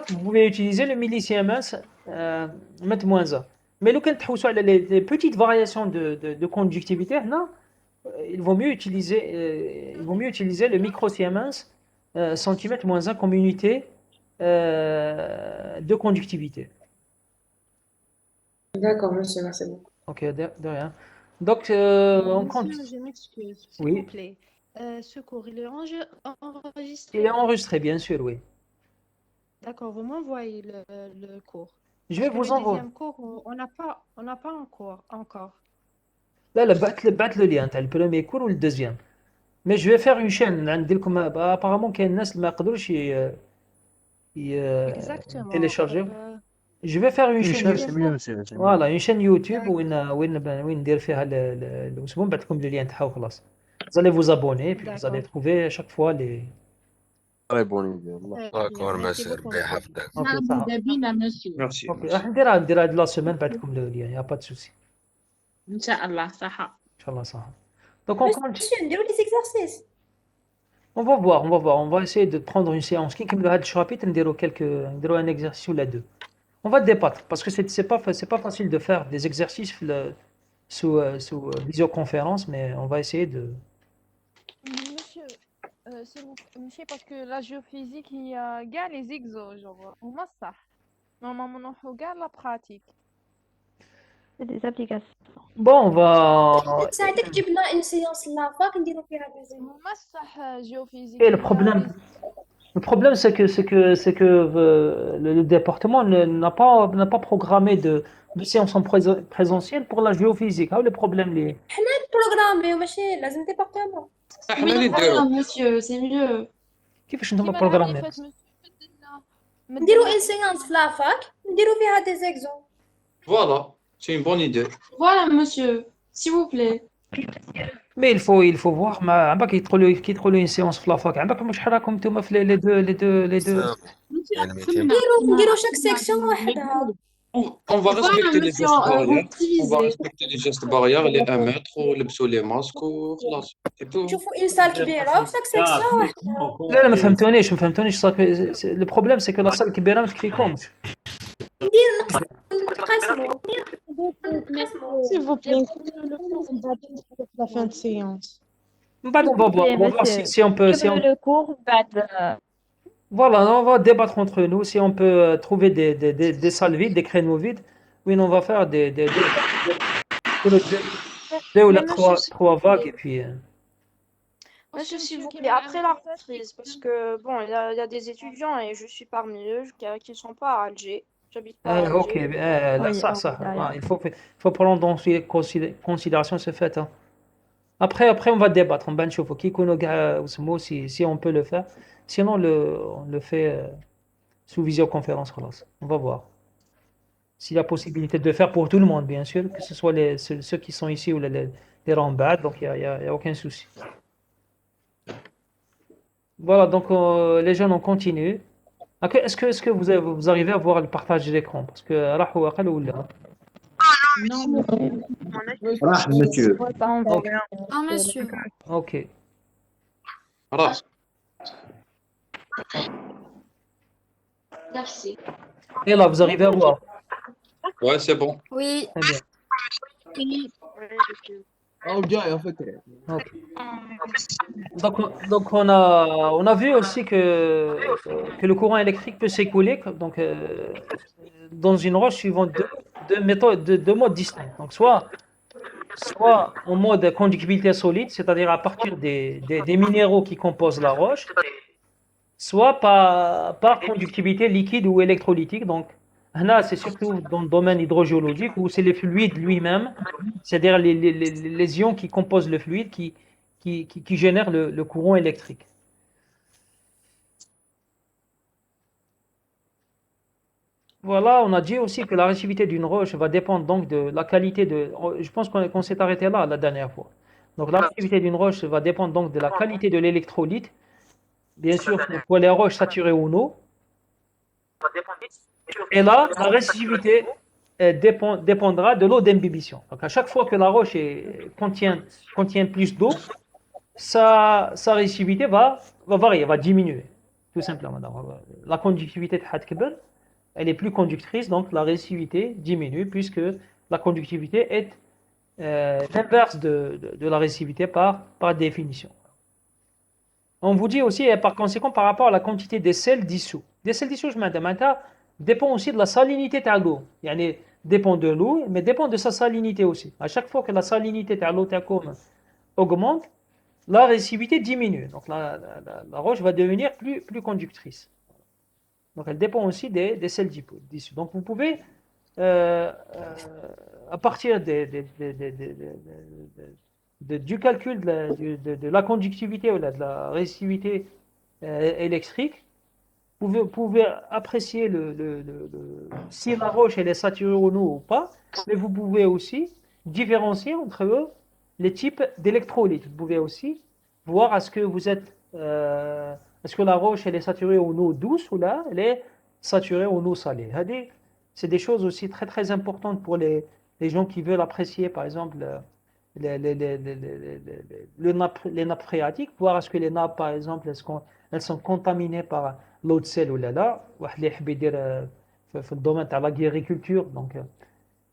vous pouvez utiliser le millisiemens mètre moins 1. Mais le cas de les petites variations de conductivité, non, il vaut mieux utiliser le micro-Siemens centimètre moins 1 comme unité de conductivité. D'accord, monsieur, merci beaucoup. Ok, de rien. Donc, on compte. Monsieur, je m'excuse, s'il Oui. vous plaît. Ce cours, il est enregistré. Il est enregistré, bien sûr, oui. D'accord, vous m'envoyez le cours. Je vais Parce que vous le envoyer. deuxième cours, on n'a pas encore. Là, بعت le lien, t'as le premier cours ou le deuxième. Mais je vais faire une chaîne. Apparemment, qu'il y a des gens qui ne peuvent Exactement. télécharger. Je vais faire une Une chaîne chaîne, YouTube. c'est mieux, c'est mieux. Voilà, une chaîne YouTube وين ندير فيها الاسبوع بعد لكم le lien تاعها وخلاص. Vous allez vous abonner puis vous allez D'accord. trouver à chaque fois les. Très bonne idée. والله. Très الله bien, يكون merci مسير beaucoup, بيه monsieur. حفظك. Ok, ça va. Merci. Ok, merci. نديرها de la semaine بعد لكم le lien, y a pas de souci. Inch'Allah, صح. Inch'Allah, ça va. Donc on compte. Monsieur, نديرو les exercices. On va voir. On va essayer de prendre une séance. Qui me le chapitre, نديرو un exercice ou les deux. On va débattre parce que c'est pas facile de faire des exercices sous visioconférence, mais on va essayer de. Monsieur, monsieur, parce que la géophysique, il y a gars les exos, genre, on m'a ça. Normalement, on regarde la pratique. C'est des applications. Bon, on va. ساعتك جبنا une séance là فاك نديرو فيها deuxième. On m'a ça géophysique. Et le problème, Le problème, c'est que le département n'a pas programmé de séance en présentiel pour la géophysique. Ah, le problème, programme ماشي لازم département. احنا اللي نديرو. monsieur, c'est mieux. كيفاش نتوما كيما العام اللي بروغرامي؟ فات نديرو une séance في لافاك نديرو فيها des exemples. فوالا سي اون بون ايدي. Voilà, monsieur, s'il vous plaît. Mais il faut voir ما عمرك كيدخلوا une séance في لافاك عمرك مش حراكم نتوما في les deux سامع يعني ما يتم نديرو chaque section وحدها. On va respecter les monsieur, gestes barrières. On va optimiser. respecter les gestes barrières, les 1 mètre, ولبسوا les masques وخلاص. C'est tout. نشوفو une salle كبيرة وchaque section وحدها. لا ما فهمتونيش le problème c'est que la salle كبيرة ما تكفيكمش. نقسمو. S'il vous plaît, le cours pour la fin de séance. من بعد on va voir si on peut le cours بعد voilà, on va débattre entre nous si on peut trouver des salles vides, des créneaux vides. Oui, on va faire deux ou Mais trois vagues et puis. Monsieur, s'il vous plaît, après la reprise, parce que bon, il y a des étudiants et je suis parmi eux qui ne sont pas à Alger. J'habite pas à Alger. Ok, là, Oui, ça. derrière. Il faut prendre dans considération ce fait. Hein. Après, on va débattre. On va voir si on peut le faire. Sinon, on le fait sous visioconférence. On va voir. S'il y a possibilité de le faire pour tout le monde, bien sûr, que ce soit ceux qui sont ici ou les rambades, donc il n'y a aucun souci. Voilà, donc les jeunes, on continue. Est-ce que vous arrivez à voir le partage de l'écran? Parce que راح monsieur. Ah, monsieur. Ok. خلاص. Merci. Et là, vous arrivez à voir? Ouais, c'est bon. Oui. Très bien. Ok. Donc on a vu aussi que le courant électrique peut s'écouler donc, dans une roche suivant deux modes distincts. Donc soit en mode conductibilité solide, c'est-à-dire à partir des minéraux qui composent la roche, soit par conductivité liquide ou électrolytique. Donc là, c'est surtout dans le domaine hydrogéologique où c'est le fluide lui-même, c'est-à-dire les ions qui composent le fluide qui génèrent le courant électrique. Voilà, on a dit aussi que la réactivité d'une roche va dépendre donc de la qualité de... Je pense qu'on s'est arrêté là la dernière fois. Donc la réactivité d'une roche va dépendre donc de la qualité de l'électrolyte, bien sûr pour les roches saturées en eau. Et là, la réactivité dépendra de l'eau d'imbibition. Donc à chaque fois que la roche contient plus d'eau, sa réactivité va varier, va diminuer, tout simplement. La conductivité de Hadkebel, elle est plus conductrice, donc la réactivité diminue puisque la conductivité est l'inverse de la réactivité par définition. On vous dit aussi, et par conséquent, par rapport à la quantité des sels dissous. Des sels dissous, je m'intéresse, dépend aussi de la salinité de l'eau. Yani, dépend de l'eau, mais dépend de sa salinité aussi. À chaque fois que la salinité de l'eau augmente, la réactivité diminue. Donc la roche va devenir plus conductrice. Donc elle dépend aussi des sels dissous. Donc vous pouvez, à partir du calcul de la conductivité ou de la réactivité électrique, vous pouvez apprécier si la roche elle est saturée en eau ou pas, mais vous pouvez aussi différencier entre eux les types d'électrolytes. Vous pouvez aussi voir est-ce que la roche elle est saturée en eau douce ou là elle est saturée en eau salée. C'est des choses aussi très très importantes pour les gens qui veulent apprécier par exemple les nappes phréatiques, voir est-ce que les nappes par exemple elles sont contaminées par l'eau de sel ou là. Dans le domaine de l'agriculture, donc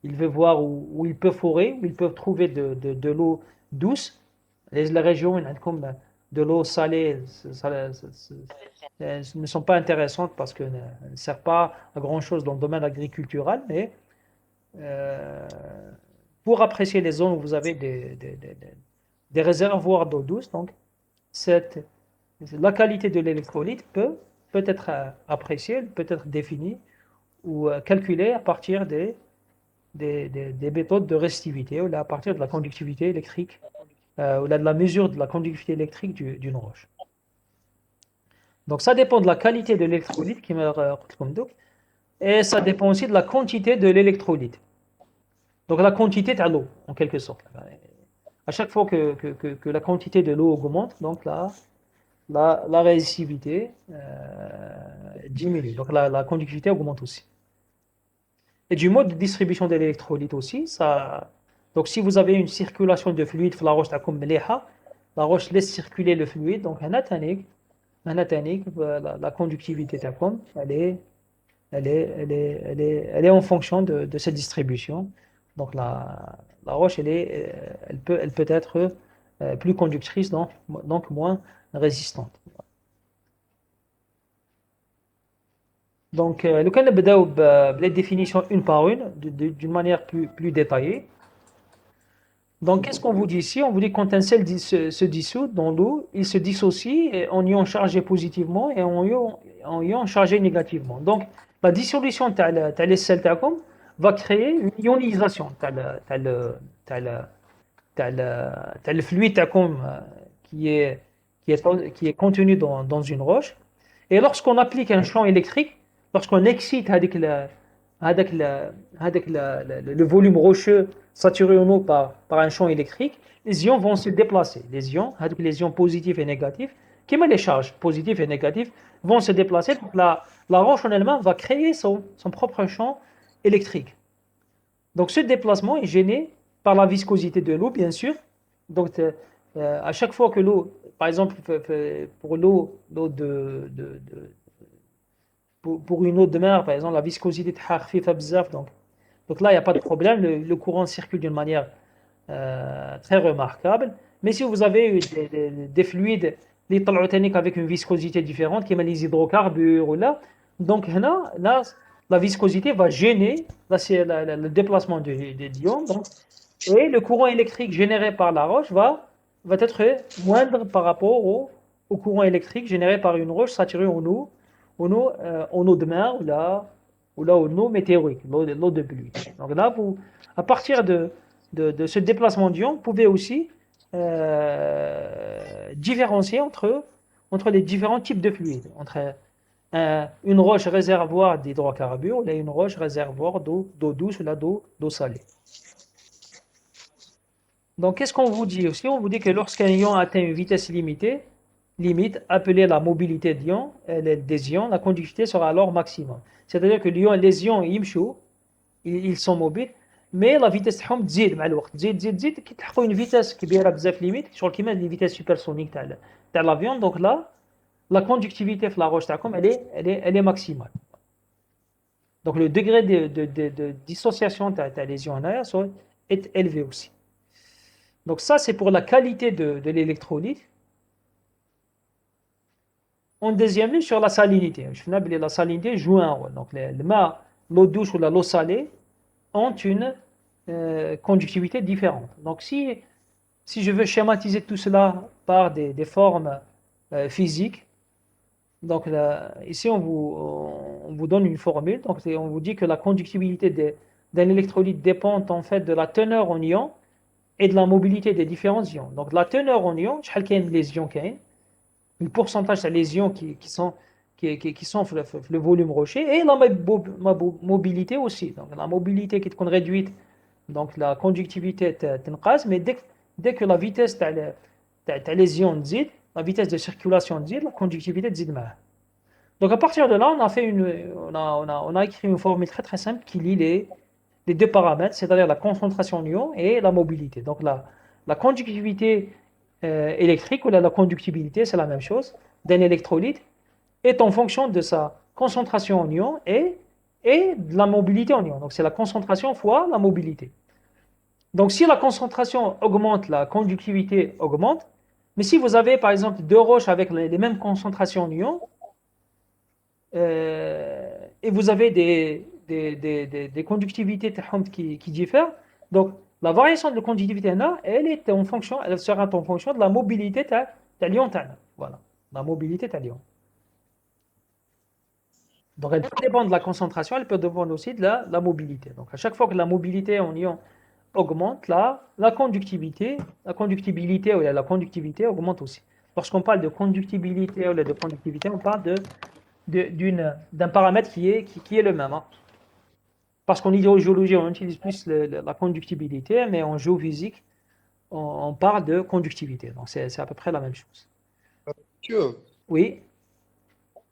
il veut voir où ils peuvent forer, où ils peuvent trouver de l'eau douce. Les régions comme de l'eau salée ne sont pas intéressantes parce qu'elles ne servent pas à grand chose dans le domaine agricultural, mais pour apprécier les zones où vous avez des réservoirs d'eau douce, donc cette La qualité de l'électrolyte peut être appréciée, peut être définie ou calculée à partir des méthodes de resistivité ou à partir de la conductivité électrique ou de la mesure de la conductivité électrique d'une roche. Donc ça dépend de la qualité de l'électrolyte qui et ça dépend aussi de la quantité de l'électrolyte. Donc la quantité de l'eau, en quelque sorte. À chaque fois que la quantité de l'eau augmente, donc la résistivité diminue. Donc la conductivité augmente aussi. Et du mode de distribution de l'électrolyte aussi, donc si vous avez une circulation de fluide la roche la roche laisse circuler le fluide, donc la conductivité elle est en fonction de cette distribution. Donc la roche elle peut être plus conductrice, donc moins résistante. Donc, nous allons commencer les définitions une par une, d'une manière plus détaillée. Donc, qu'est-ce qu'on vous dit ici? On vous dit que quand un sel se dissout dans l'eau, il se dissocie en ion chargé positivement et en ion chargé négativement. Donc, la dissolution de les sels va créer une ionisation. Le fluide qui est contenu dans une roche. Et lorsqu'on applique un champ électrique, lorsqu'on excite le volume rocheux saturé en eau par un champ électrique, les ions vont se déplacer. Les ions positifs et négatifs, qui met les charges positives et négatives, vont se déplacer. Donc la roche en elle-même va créer son propre champ électrique. Donc ce déplacement est gêné par la viscosité de l'eau, bien sûr. Donc à chaque fois que l'eau, par exemple pour pour une eau de mer, par exemple, la viscosité de donc là, il n'y a pas de problème, le courant circule d'une manière très remarquable. Mais si vous avez des fluides avec une viscosité différente, qui est les hydrocarbures, donc là, la viscosité va gêner le déplacement des ions. Et le courant électrique généré par la roche va être moindre par rapport au courant électrique généré par une roche saturée en eau de mer ou en eau météorique, l'eau de pluie. Donc là, à partir de ce déplacement d'ions, vous pouvez aussi différencier entre les différents types de fluides, entre une roche réservoir d'hydrocarbures et une roche réservoir d'eau douce ou d'eau salée. Donc, qu'est-ce qu'on vous dit aussi? On vous dit que lorsqu'un ion atteint une vitesse limite, appelée la mobilité des ions, la conductivité sera alors maximum. C'est-à-dire que les ions, ils sont mobiles, mais la vitesse تزيد مع الوقت تزيد كي تحققوا une vitesse كبيرة بزاف limite sur كيما les vitesses supersoniques تاع l'avion. Donc là, la conductivité de la roche elle est maximale. Donc le degré de dissociation de les ions est élevé aussi. Donc ça, c'est pour la qualité de l'électrolyte. En deuxième lieu, sur la salinité. La salinité joue un rôle. Donc l'eau douce ou l'eau salée ont une conductivité différente. Donc si je veux schématiser tout cela par des formes physiques, donc ici on vous donne une formule. Donc on vous dit que la conductivité d'un électrolyte dépend en fait de la teneur en ions et de la mobilité des différents ions. Donc la teneur en ions, les ions le pourcentage des ions qui sont le volume rocher, et la mobilité aussi. Donc la mobilité qui est réduite, donc la conductivité t'inqas, mais dès que la vitesse les ions zid, la vitesse de circulation zid, la conductivité zid. Donc à partir de là, on a écrit une formule très très simple qui lie les deux paramètres, c'est-à-dire la concentration en ions et la mobilité. Donc la conductivité électrique ou la conductibilité, c'est la même chose, d'un électrolyte est en fonction de sa concentration en ions et de la mobilité en ions. Donc c'est la concentration fois la mobilité. Donc si la concentration augmente, la conductivité augmente, mais si vous avez par exemple deux roches avec les mêmes concentrations en ions, et vous avez des conductivités qui diffèrent, donc la variation de conductivité elle sera en fonction de la mobilité de l'ion. Voilà. la mobilité تاع l'ion. Donc elle peut dépendre de la concentration, elle peut dépendre aussi de la mobilité. Donc à chaque fois que la mobilité en ion augmente, la conductibilité ou la conductivité augmente aussi. Lorsqu'on parle de conductibilité ou de conductivité, on parle d'un paramètre qui est le même. Hein. Parce qu'en hydrogéologie, on utilise plus la conductibilité, mais en géophysique, on parle de conductivité. Donc c'est à peu près la même chose. Monsieur, Oui.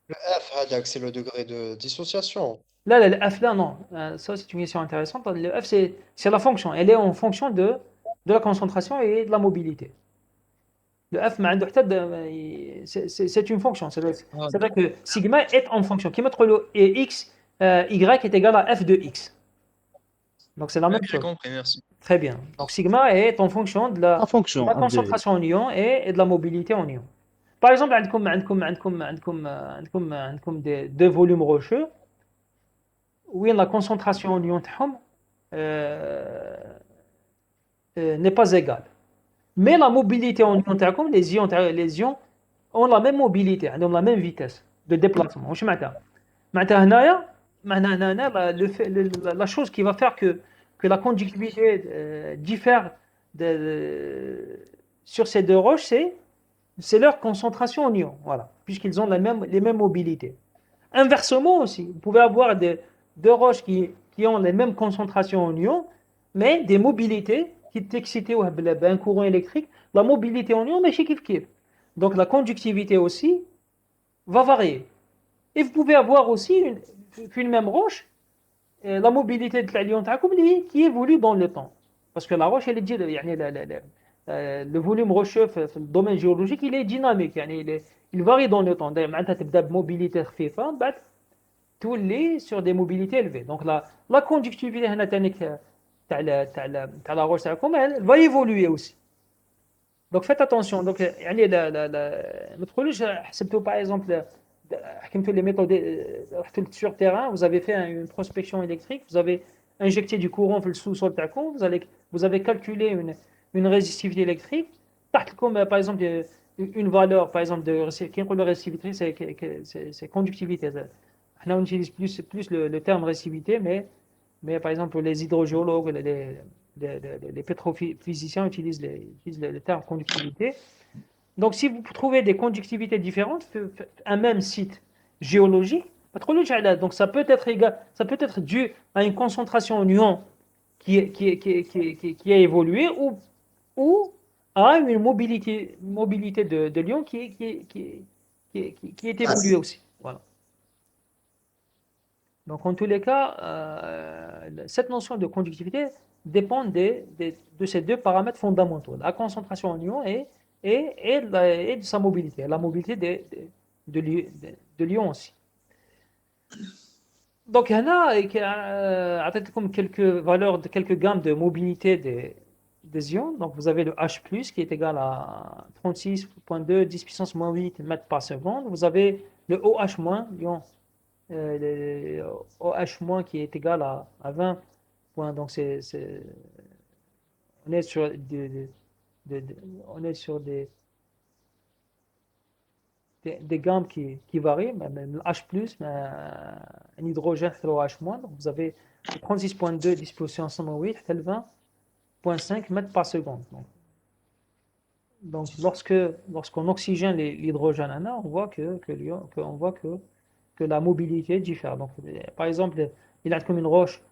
le F, هذاك, c'est le degré de dissociation. Là, le F, là, non. Ça, c'est une question intéressante. Le F, c'est la fonction. Elle est en fonction de la concentration et de la mobilité. Le F, c'est une fonction. C'est-à-dire que sigma est en fonction. Qui mettre le X, Y est égal à F de X. Donc, c'est la même J'ai chose. compris, merci. Très bien. Donc, sigma est en fonction de la concentration en ion et de la mobilité en ion. Par exemple, عندكم deux volumes rocheux où la concentration en ion n'est pas égale. Mais la mobilité en ion تاعكم, les ions ont la même mobilité, ont la même vitesse de déplacement. واش معناتها؟ معناتها هنايا la chose qui va faire que la conductivité diffère sur ces deux roches, c'est leur concentration en ion, voilà, puisqu'ils ont les mêmes mobilités. Inversement aussi, vous pouvez avoir deux roches qui ont les mêmes concentrations en ion, mais des mobilités qui sont excitées un courant électrique, la mobilité en ion, mais chez kif. Donc la conductivité aussi va varier. Et vous pouvez avoir aussi qu'une même roche, la mobilité de l'ion qui évolue dans le temps. Parce que la roche, elle est le volume rocheux dans le domaine géologique, il est dynamique. Il varie dans le temps. Tu as une mobilité خفيفة, tous les sur des mobilités élevées. Donc la conductivité de la roche, elle va évoluer aussi. Donc faites attention. Donc, par exemple, les méthodes sur terrain, vous avez fait une prospection électrique, vous avez injecté du courant dans le sous-sol, vous avez calculé une résistivité électrique. Par exemple, une valeur, par exemple, de résitivité, c'est conductivité. On utilise plus le terme résitivité, mais par exemple, les hydrogéologues, les pétrophysiciens utilisent le terme conductivité. Donc, si vous trouvez des conductivités différentes, un même site géologique, donc ça peut être dû à une concentration en ion qui a évolué ou à une mobilité de l'ion qui est évoluée aussi. Voilà. Donc, en tous les cas, cette notion de conductivité dépend de ces deux paramètres fondamentaux, la concentration en ion et de sa mobilité, la mobilité de l'ion aussi. Donc, il y en a quelques valeurs, quelques gammes de mobilité des ions. Donc, vous avez le H+, qui est égal à 36,2 10 puissance moins 8 mètres par seconde. Vous avez le OH-, l'ion le OH- qui est égal à 20 points. Donc, on est sur des gammes qui varient, même le H+, un hydrogène, le OH-. Donc, vous avez 36,2 10 puissance moins 8 tel 20,5 mètres par seconde. Donc lorsqu'on oxygène l'hydrogène, on voit que la mobilité diffère. Donc, par exemple, il y a comme une roche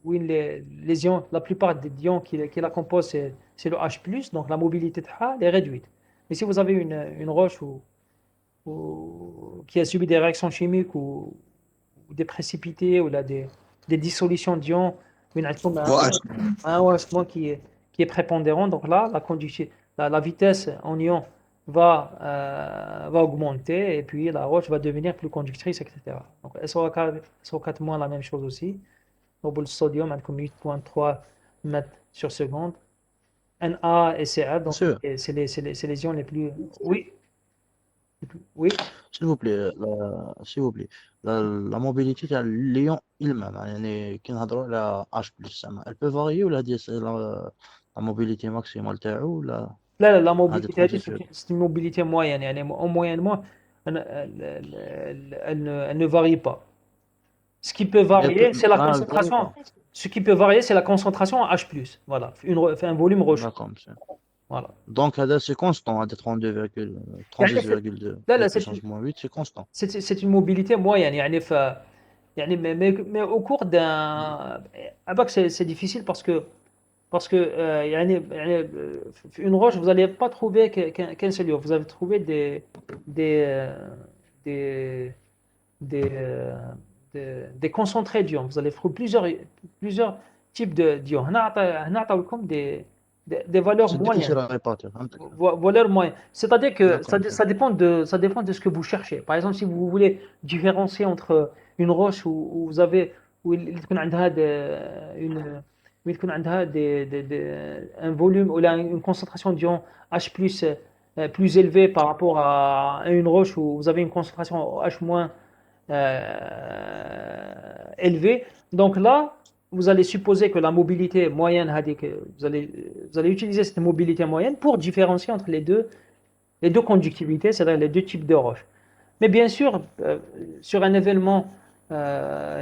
où les ions, la plupart des ions qui la composent, c'est le H+, donc la mobilité est réduite. Mais si vous avez une roche qui a subi des réactions chimiques ou des précipités ou des dissolutions d'ions, un OH- qui est prépondérant, donc là, la vitesse en ion va augmenter et puis la roche va devenir plus conductrice, etc. Donc SO4-, la même chose aussi. Donc le sodium, 8,3 mètres sur seconde. Na et Ca, donc c'est les ions les plus... Oui. S'il vous plaît, la mobilité de l'ion il-même, qui n'a droit à H+, elle peut varier ou la mobilité maximale تاعو ولا La هذه mobilité, ترانزيت c'est une mobilité moyenne. يعني en moyennement, elle ne varie pas. Ce qui peut varier, c'est la ما varie concentration. pas. Ce qui peut varier, c'est la concentration en H+. Voilà, un volume rocheux. D'accord, monsieur. Voilà. Donc, هذا c'est constant, هذا 36,2 لا لا puissance moins 8, c'est constant. c'est une mobilité moyenne. Mais au cours d'un. Abak, c'est difficile parce que une roche, vous n'allez pas trouver qu'un seul ion. Vous allez trouver des, des, des concentrés d'ions. Vous allez trouver plusieurs types d'ions. On des valeurs C'est moyennes. difficile à répartir. Valeurs moyennes. C'est-à-dire que D'accord, ça dépend de ce que vous cherchez. Par exemple, si vous voulez différencier entre une roche où vous avez où il يكون عندها un volume ou une concentration d'ions H+ plus élevée par rapport à une roche où vous avez une concentration H- élevée. Donc là, vous allez supposer que la mobilité moyenne, vous allez utiliser cette mobilité moyenne pour différencier entre les deux conductivités, c'est-à-dire les deux types de roches. Mais bien sûr, sur un événement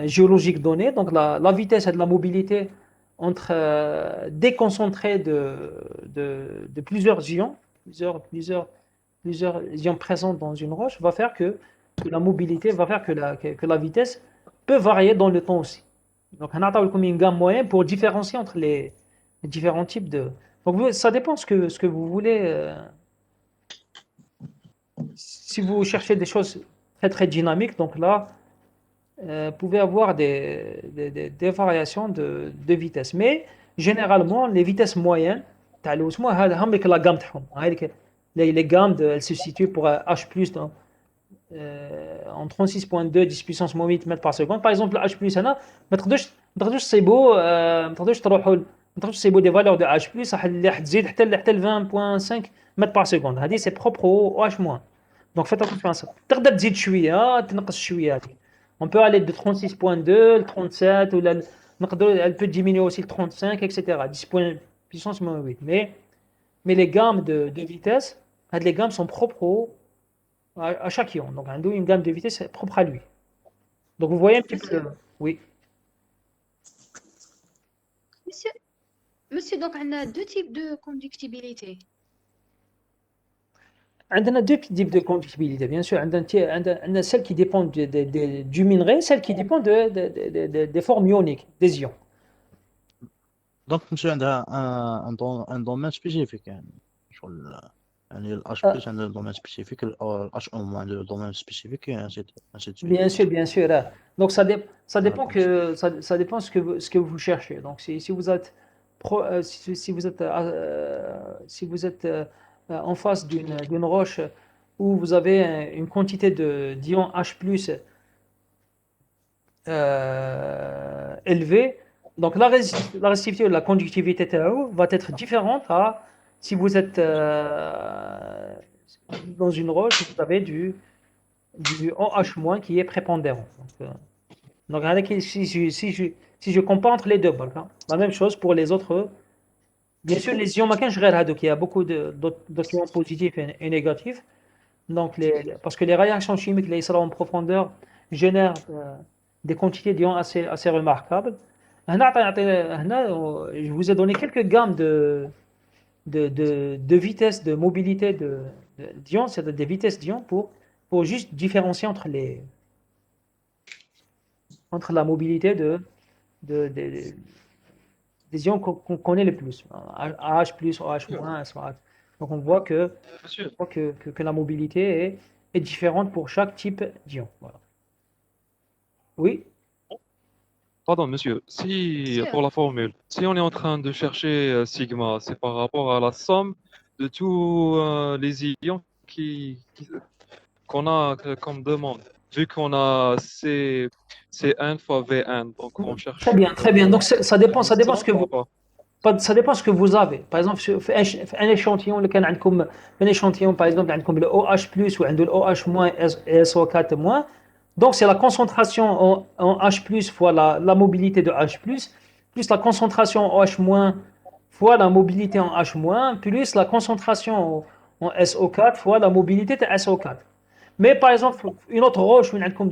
géologique donné, donc la vitesse et de la mobilité entre des concentrés de plusieurs ions, plusieurs ions présents dans une roche, va faire que la mobilité, va faire que la vitesse peut varier dans le temps aussi. Donc, on a une gamme moyenne pour différencier entre les différents types de. Donc, ça dépend ce que vous voulez. Si vous cherchez des choses très très dynamiques, donc là, vous pouvez avoir des variations de vitesse. Mais généralement, les vitesses moyennes, la gamme les gammes, elles se situent pour H+, en 36.2 10 puissance moins 8 mètres par seconde. Par exemple, H+, ما تقدروش تصيبوا des valeurs de H+, اللي حتزيد حتى ل 20.5 mètres par seconde. هذه c'est propre au H-. Donc faites attention à ça. تقدر تزيد شوية تنقص شوية. On peut aller de 36.2 le 37 ou elle peut diminuer aussi le 35, etc. 10 puissance moins 8. Mais les gammes de vitesse, les gammes sont propres à chaque ion. Donc, une gamme de vitesse propre à lui. Donc, vous voyez un petit peu. Oui. Monsieur, donc on a deux types de conductibilité. On a deux types de conductibilité, bien sûr. On a celle qui dépend du minerai, celle qui dépend des formes ioniques, des ions. Donc, monsieur, un domaine spécifique. يعني ال H+ عندنا domaine spécifique, le H- le domaine spécifique, et ainsi de suite. Bien sûr. Donc ça dépend ce que vous cherchez. Donc si vous êtes en face d'une roche où vous avez une quantité d'ions H+ élevée, donc la résistivité ou la conductivité va être différente à si vous êtes dans une roche, vous avez du OH- qui est prépondérant. Donc si je compare entre les deux, la même chose pour les autres. Bien sûr, les ions il y a beaucoup d'autres ions positifs et négatifs. Donc, parce que les réactions chimiques, les en profondeur, génèrent des quantités d'ions assez remarquables. Je vous ai donné quelques gammes de vitesse, de mobilité d'ions, c'est-à-dire des vitesses d'ions pour juste différencier entre la mobilité des ions qu'on connaît le plus, H+, OH-. Donc on voit que la mobilité est différente pour chaque type d'ion. Voilà. Oui. Pardon, monsieur, pour la formule, si on est en train de chercher sigma, c'est par rapport à la somme de tous les ions qu'on a comme demande. Vu qu'on a C1 fois V1, donc on cherche. Très bien. Donc ça dépend ce que vous avez. Par exemple, un échantillon, un échantillon, par exemple, le OH+ ou le OH- et SO4-. Donc, c'est la concentration en H+ fois la mobilité de H+, plus la concentration OH- fois la mobilité en H- plus la concentration en SO4 fois la mobilité de SO4. Mais par exemple, une autre roche, comme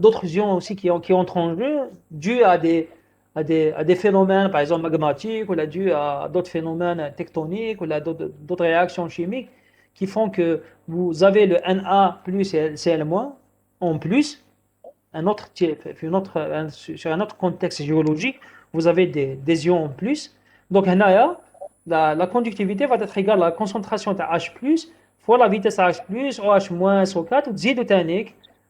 d'autres ions aussi qui entrent en jeu, dû à des phénomènes, par exemple magmatiques, ou dû à d'autres phénomènes tectoniques, ou d'autres réactions chimiques, qui font que vous avez le Na plus et Cl- en plus, sur un autre contexte géologique, vous avez des ions en plus. Donc, la conductivité va être égale à la concentration de H+, fois la vitesse H+, OH-, SO4, ou zidotanique,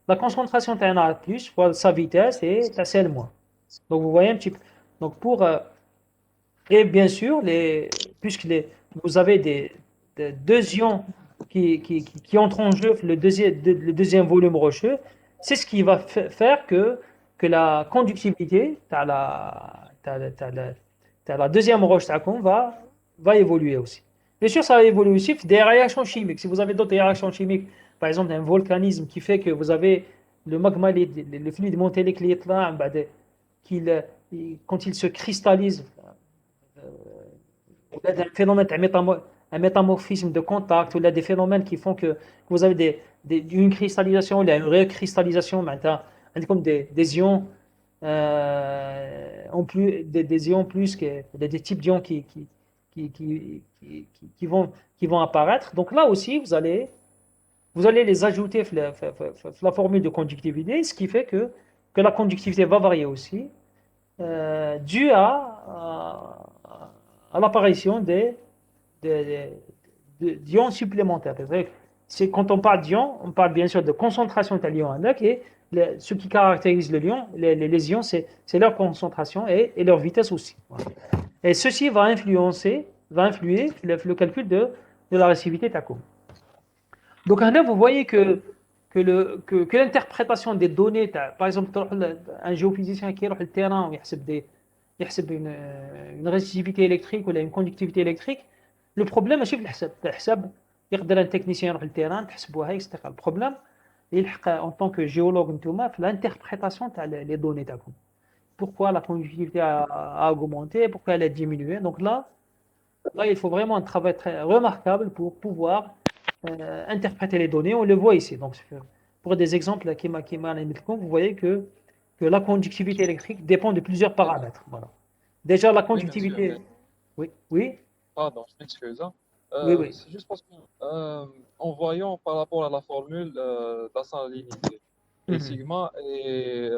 la concentration de Na+, fois sa vitesse et ta Cl-. Donc, vous voyez un petit peu. Donc, et bien sûr, puisque vous avez deux ions qui entrent en jeu, le deuxième volume rocheux, c'est ce qui va faire que la conductivité, t'as la deuxième roche va évoluer aussi. Bien sûr, ça va évoluer aussi des réactions chimiques. Si vous avez d'autres réactions chimiques, par exemple un volcanisme qui fait que vous avez le magma, le fluide montélique là, quand il se cristallise, un phénomène, un métamorphisme de contact, ou des phénomènes qui font que vous avez une cristallisation, ou une recristallisation, maintenant, comme des ions, en plus, des ions plus, des types d'ions qui vont apparaître. Donc là aussi, vous allez les ajouter la formule de conductivité, ce qui fait que la conductivité va varier aussi, dû à l'apparition d'ions supplémentaires. C'est quand on parle d'ions, on parle bien sûr de concentration de l'ion et ce qui caractérise le lion, les ions, c'est leur concentration et leur vitesse aussi. Voilà. Et ceci va influer le calcul de la réactivité TACO. Donc là, vous voyez que l'interprétation des données, par exemple, un géophysicien qui est sur le terrain, il يحسب une résistivité électrique ou une conductivité électrique, le problème ماشي في الحساب يقدر un technicien يروح للتيران تحسبوها etc. Le problème يلحق en tant que géologue نتوما في l'interprétation تاع les données تاعكم. Pourquoi la conductivité a augmenté, pourquoi elle a diminué. Donc là, il faut vraiment un travail très remarquable pour pouvoir interpréter les données. On le voit ici. Donc, pour des exemples, vous voyez que la conductivité électrique dépend de plusieurs paramètres. Voilà. Déjà, la conductivité. Oui, oui. Pardon, je m'excuse. Hein. Oui. C'est juste parce que, en voyant par rapport à la formule de la salinité, le sigma est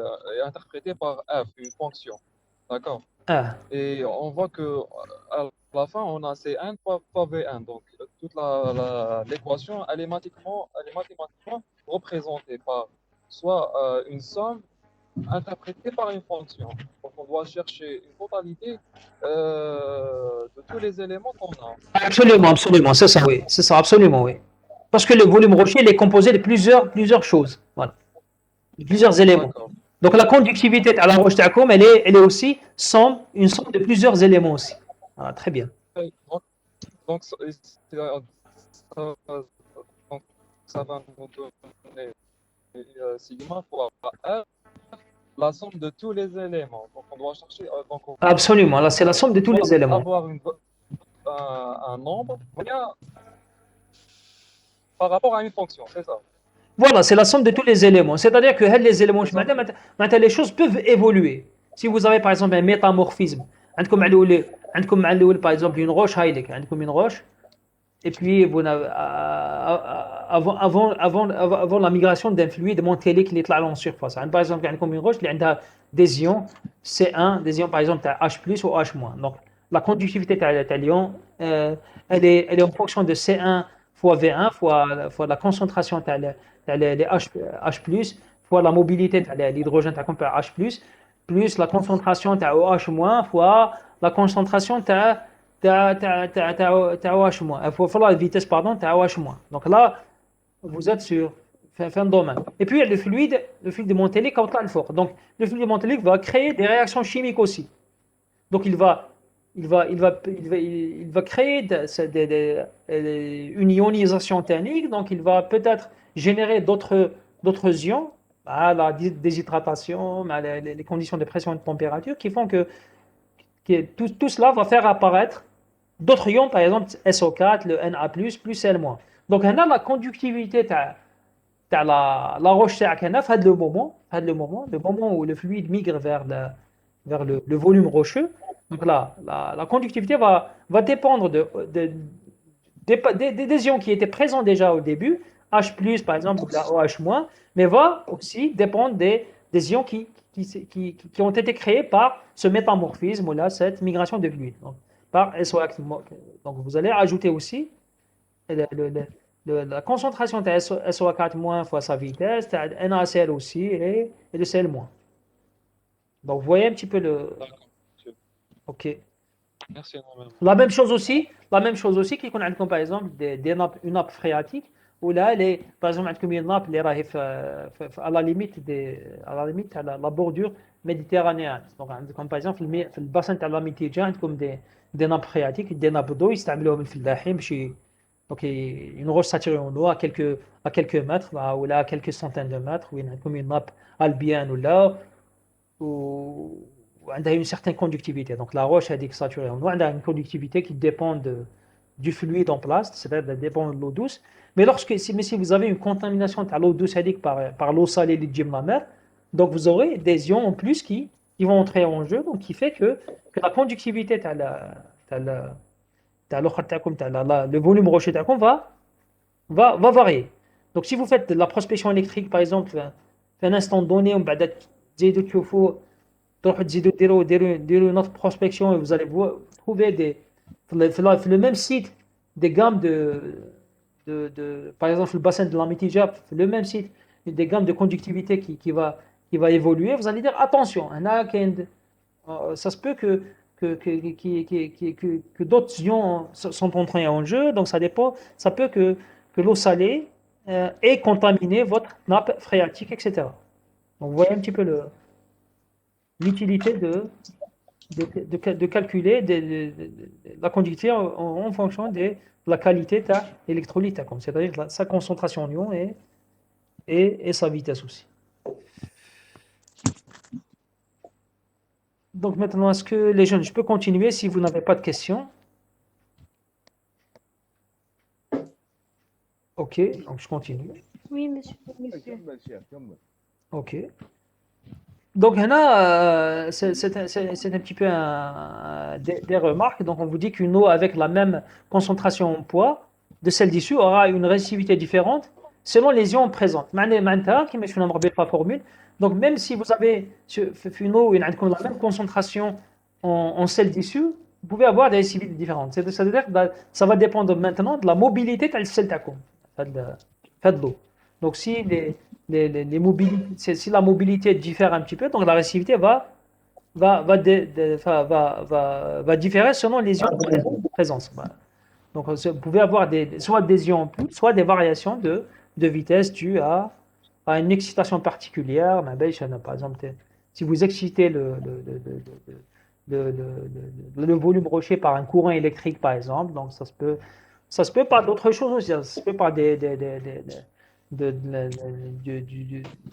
interprété par f, une fonction. D'accord. Et on voit que à la fin, on a C1 fois V1. Donc, toute l'équation, elle est mathématiquement représentée par soit une somme interprétée par une fonction. Donc, on doit chercher une totalité de tous les éléments qu'on a. Absolument, c'est ça, oui. C'est ça, absolument, oui. Parce que le volume rocher, il est composé de plusieurs choses. Voilà. De plusieurs éléments. Donc, la conductivité à la roche TACOM, elle est aussi une somme de plusieurs éléments aussi. Voilà, très bien. Donc, ça va nous donner sigma fois R, la somme de tous les éléments. Donc, on doit chercher. Absolument, là, c'est la somme de tous les éléments. Avoir un nombre par rapport à une fonction, c'est ça. Voilà, c'est la somme de tous les éléments. C'est-à-dire que les éléments, maintenant, les choses peuvent évoluer. Si vous avez par exemple un métamorphisme, par exemple une roche, une roche, et puis avant la migration d'un fluide montélique qui est là en surface. Par exemple, une roche, il y a des ions C1, des ions par exemple H+ ou H-. Donc la conductivité de l'ion, elle est en fonction de C1 fois V1 fois la concentration les H+, fois la mobilité de l'hydrogène par H+, plus la concentration OH- fois la concentration OH-, fois la vitesse OH-. Donc là, vous êtes sur un domaine. Et puis il y a le fluide montélique quand là, fort. Donc le fluide montélique va créer des réactions chimiques aussi. Donc il va créer une ionisation thermique, donc il va peut-être générer d'autres ions, la déshydratation, les conditions de pression et de température qui font tout cela va faire apparaître d'autres ions, par exemple SO4, le Na+, plus L-. Donc, on a la conductivité de la roche تاعك هنا في هذا le moment où le fluide migre vers le volume rocheux. Donc là, la conductivité va dépendre des ions qui étaient présents déjà au début, H+, par exemple, ou la OH-, mais va aussi dépendre des ions qui ont été créés par ce métamorphisme ou là, cette migration de fluide. Donc, par SO4. Donc, vous allez ajouter aussi la concentration de SO4- fois sa vitesse, de NaCl aussi et de Cl-. Donc, vous voyez un petit peu le... Ok. Merci énormément. La même chose aussi qui connaît par exemple une nappe phréatique où là par exemple une nappe qui est à la limite à la bordure méditerranéenne. Donc comme par exemple le bassin de la Méditerranée comme des nappes phréatiques, des nappes d'eau يستعملوهم الفلاحين باش donc une roche saturée en eau à quelques mètres ou là à quelques centaines de mètres, ou comme une nappe albienne ou là où elle a une certaine conductivité. Donc la roche est saturée en eau, elle a une conductivité qui dépend du fluide en place, c'est-à-dire elle dépend de l'eau douce. Mais si vous avez une contamination de l'eau douce par l'eau salée de la mer, donc vous aurez des ions en plus qui vont entrer en jeu, donc qui fait que la conductivité le volume rocheux va varier. Donc si vous faites de la prospection électrique par exemple à un instant donné, on va تزيدوا notre prospection et vous allez trouver le même site des gammes par exemple le bassin de la Mitija, le même site des gammes de conductivité qui va évoluer. Vous allez dire attention, ça se peut que d'autres ions sont entrés en jeu, donc ça dépend, ça peut que l'eau salée ait contaminé votre nappe phréatique, etc. Donc vous voyez un petit peu l'utilité de calculer la conductivité en fonction de la qualité de l'électrolyte, c'est-à-dire sa concentration en ion et sa vitesse aussi. Donc maintenant, est-ce que les jeunes, je peux continuer si vous n'avez pas de questions? Ok, donc je continue. Oui, monsieur. Ok. Donc, là, c'est un petit peu des remarques. Donc, on vous dit qu'une eau avec la même concentration en poids de celle d'issue aura une résistivité différente selon les ions présents. Qui me suis pas formule. Donc, même si vous avez une eau avec la même concentration en sel d'issue, vous pouvez avoir des résisticités différentes. C'est-à-dire que ça va dépendre maintenant de la mobilité de sel de l'eau. Donc, si si la mobilité diffère un petit peu, donc la résistivité va différer selon les ions présents. Voilà. Donc, vous pouvez avoir soit des ions en plus, soit des variations de vitesse dues à une excitation particulière. Par exemple, si vous excitez le volume rocher par un courant électrique, par exemple, donc ça se peut par d'autres choses aussi. Ça se peut par de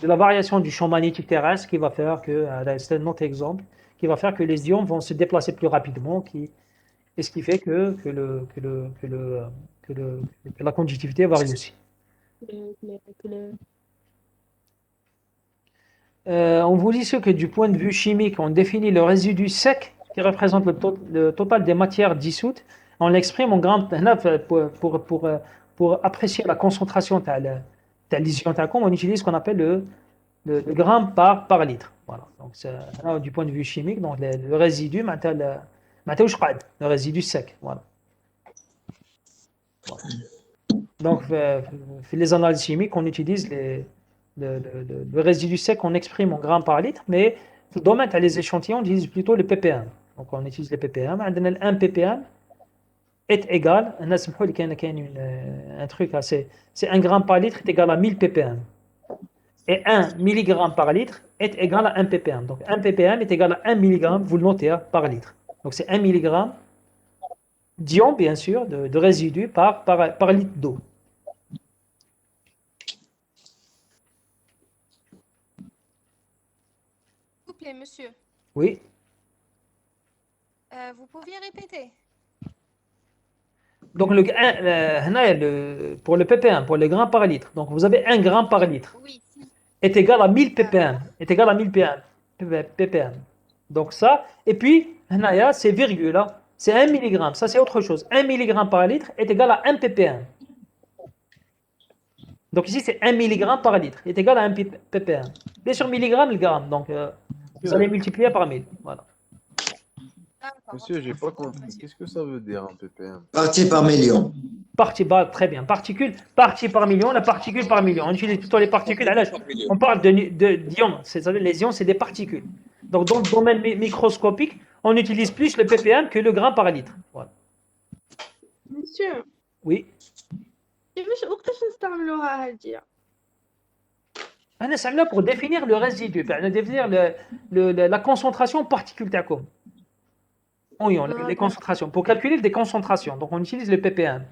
la variation du champ magnétique terrestre qui va faire que, c'est un autre exemple, qui va faire que les ions vont se déplacer plus rapidement, et ce qui fait que la conductivité varie aussi. On vous dit que du point de vue chimique, on définit le résidu sec qui représente le total des matières dissoutes. On l'exprime en grammes pour apprécier la concentration de l'ion. On utilise ce qu'on appelle le gramme par litre. Voilà. Donc, du point de vue chimique, donc le résidu, le résidu sec. Voilà. Donc, les analyses chimiques, on utilise le résidu sec, on exprime en grammes par litre, mais dans le domaine des échantillons, on utilise plutôt le ppm. Donc, on utilise les ppm. 1 ppm est égal, un truc, c'est 1 gramme par litre est égal à 1000 ppm. Et 1 mg par litre est égal à 1 ppm. Donc 1 ppm est égal à 1 mg, vous le notez, par litre. Donc c'est 1 mg d'ion, bien sûr, de résidu par litre d'eau. S'il vous plaît, monsieur. Oui. Vous pouviez répéter? Donc, pour le ppm, pour les grammes par litre, donc vous avez 1 gramme par litre Oui. est égal à 1000 ppm, est égal à 1000 ppm. Donc ça, et puis, c'est virgule, hein, c'est 1 mg, ça c'est autre chose. 1 mg par litre est égal à 1 ppm. Donc ici, c'est 1 mg par litre est égal à 1 ppm. Bien sûr, milligramme, le gramme, donc vous allez multiplier par 1000. Voilà. Monsieur, j'ai pas compris. Qu'est-ce que ça veut dire un ppm? Partie par million. Très bien. Particule, partie par million, la particule par million. On utilise plutôt les particules. On parle d'ions, c'est-à-dire les ions, c'est des particules. Donc, dans le domaine microscopique, on utilise plus le ppm que le gramme par litre. Voilà. Monsieur, Oui. كيفاش وقتاش نستعملوها هادي؟ أنا نستعملها pour définir le résidu, pour définir la concentration particule تاعكم. En ions, les concentrations, pour calculer des concentrations. Donc, on utilise le ppm.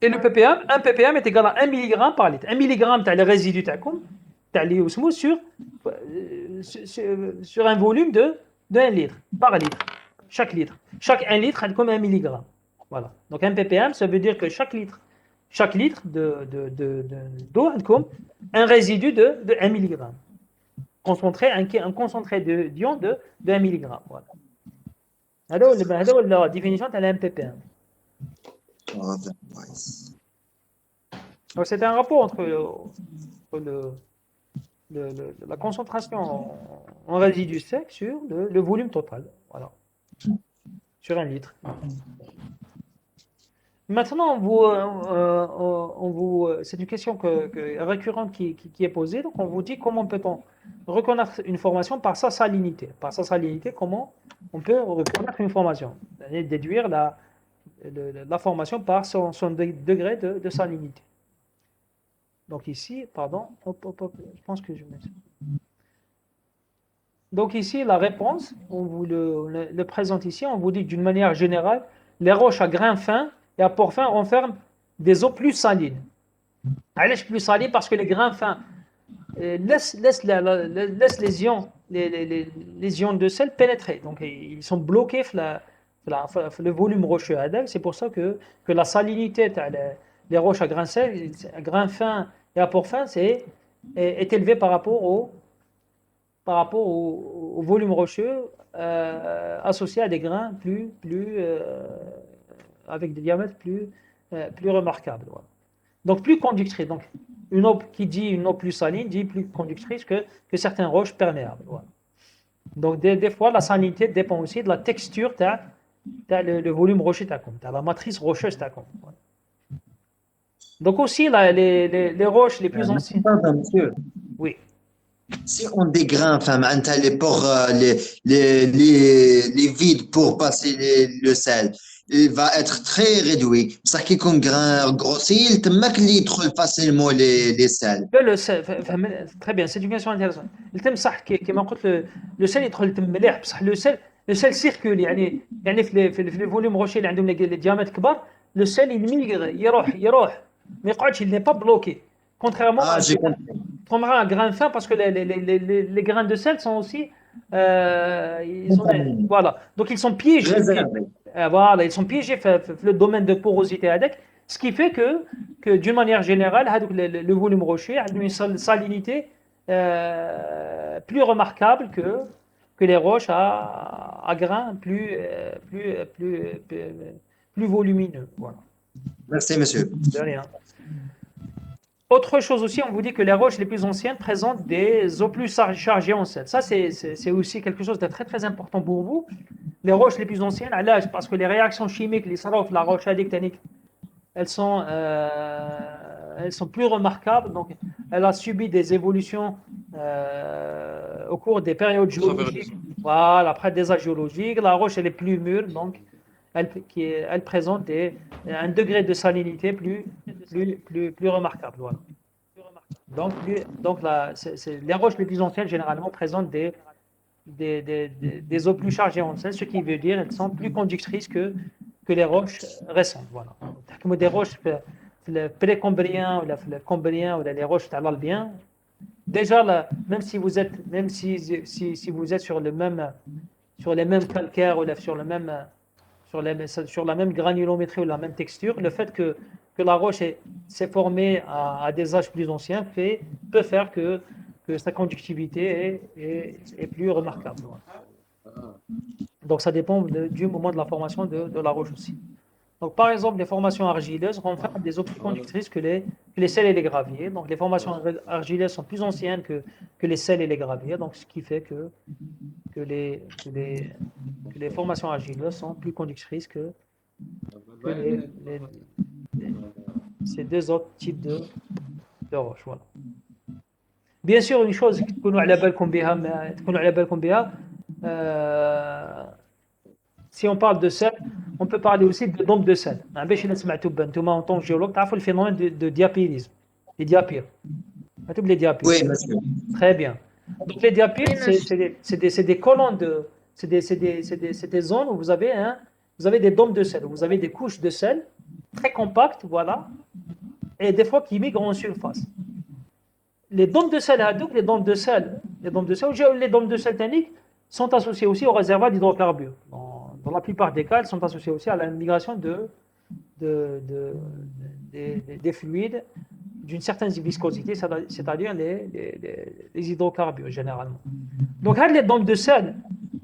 Et le ppm, 1 ppm est égal à 1 mg par litre. 1 mg, tu as le résidu sur un volume de 1 litre par litre. Chaque litre. Chaque 1 litre est comme 1 mg. Voilà. Donc, 1 ppm, ça veut dire que chaque litre d'eau est comme un résidu de 1 mg. Un concentré d'ion de 1 mg. Voilà. هذا هو la définition de la ppm. Donc, c'est un rapport entre la concentration en résidu sec sur le volume total. Voilà. Sur 1 litre. Maintenant, c'est une question récurrente qui est posée. Donc, on vous dit comment peut-on reconnaître une formation par sa salinité. Par sa salinité, comment on peut reconnaître une formation? Déduire la formation par son degré de salinité. Donc ici, pardon, je pense que je mets ça. Donc ici, la réponse, on vous le présente ici, on vous dit d'une manière générale, les roches à grains fins et à pores fins renferment des eaux plus salines. Allez, plus salines parce que les grains fins laissent les ions de sel pénétrer. Donc ils sont bloqués le volume rocheux. C'est pour ça que la salinité des roches à grains fins et à pores fins est élevée par rapport au volume rocheux associé à des grains avec des diamètres plus remarquables. Voilà. Donc plus conductrice. Donc une eau plus saline dit plus conductrice que certaines roches perméables. Voilà. Donc des fois la salinité dépend aussi de la texture le volume rocheux la matrice rocheuse voilà. Donc aussi les roches les plus anciennes. Monsieur. Oui. Si on dégraine, les pores, les vides pour passer le sel, il va être très réduit. Ça qui est un grain grossi, il te met qu'il trouve facilement les sels. Le sel, très bien, c'est une question intéressante. Le sel يدخل مليح بصح le sel circule يعني في الفوليوم روشي اللي عندهم les diamètres كبار le sel يروح ما يقعدش il n'est pas bloqué contrairement à un grain fin parce que les grains de sel sont aussi voilà donc ils sont piégés voilà ils sont piégés dans le domaine de porosité ce qui fait que d'une manière générale le volume rocheux a une salinité plus remarquable que les roches à grains plus volumineux. Voilà. Merci, monsieur. De rien. Autre chose aussi, on vous dit que les roches les plus anciennes présentent des eaux plus chargées en sel. Ça, c'est aussi quelque chose de très très important pour vous. Les roches les plus anciennes, à l'âge, parce que les réactions chimiques, les sarofs, la roche adictanique, elles sont plus remarquables. Donc, elle a subi des évolutions au cours des périodes géologiques. Voilà, après des âges géologiques. La roche, elle est plus mûre, donc elle présente un degré de salinité plus remarquable. Voilà. Donc les roches les plus anciennes, généralement, présentent des eaux plus chargées en sel, ce qui veut dire qu'elles sont plus conductrices que les roches récentes. Voilà. Comme des roches le précambrien ou le cambrien ou les roches de l'Albien, déjà même si vous êtes sur sur les mêmes calcaires ou sur la même granulométrie ou la même texture, le fait que la roche s'est formée à des âges plus anciens peut faire que sa conductivité est plus remarquable. Donc ça dépend du moment de la formation de la roche aussi. Donc par exemple, les formations argileuses renferment des eaux plus conductrices que les sels et les graviers. Donc les formations argileuses sont plus anciennes que les sels et les graviers, donc ce qui fait que les formations argileuses sont plus conductrices que ces deux autres types de roches. Voilà. Bien sûr, une chose تكونوا على بالكم بها, si on parle de sel, on peut parler aussi de dompes de sel. En tant que géologue, tu as le phénomène de diapyrisme, les diapyres. Les diapyres. Oui, monsieur. Très bien. Donc les diapyres, c'est des colonnes c'est des zones où vous avez des dompes de sel, où vous avez des couches de sel très compactes, voilà, et des fois qui migrent en surface. Les dompes de sel les dompes de sel tanniques sont associées aussi au réservoir d'hydrocarbures. Dans la plupart des cas, elles sont associées aussi à la migration des fluides d'une certaine viscosité, c'est-à-dire les hydrocarbures généralement. Donc, les dompes de sel,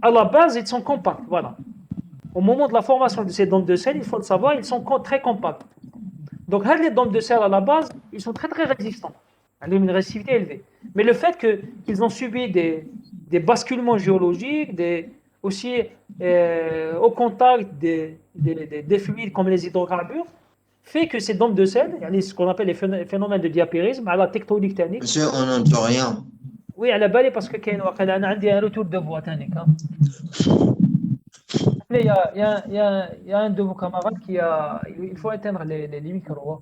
à la base, ils sont compacts. Voilà. Au moment de la formation de ces dompes de sel, il faut le savoir, ils sont très compacts. Donc, les dompes de sel à la base, ils sont très très résistants. Ils ont une résistivité élevée. Mais le fait qu'ils ont subi des basculements géologiques, aussi au contact des fluides comme les hydrocarbures, fait que ces dompes de sel, ce qu'on appelle les phénomènes de diapyrisme, à la tectonique thermique. Monsieur, on n'entend rien. Oui, à la balle, parce que j'ai un retour de voix thermique. Il y a un de vos camarades il faut éteindre les micros.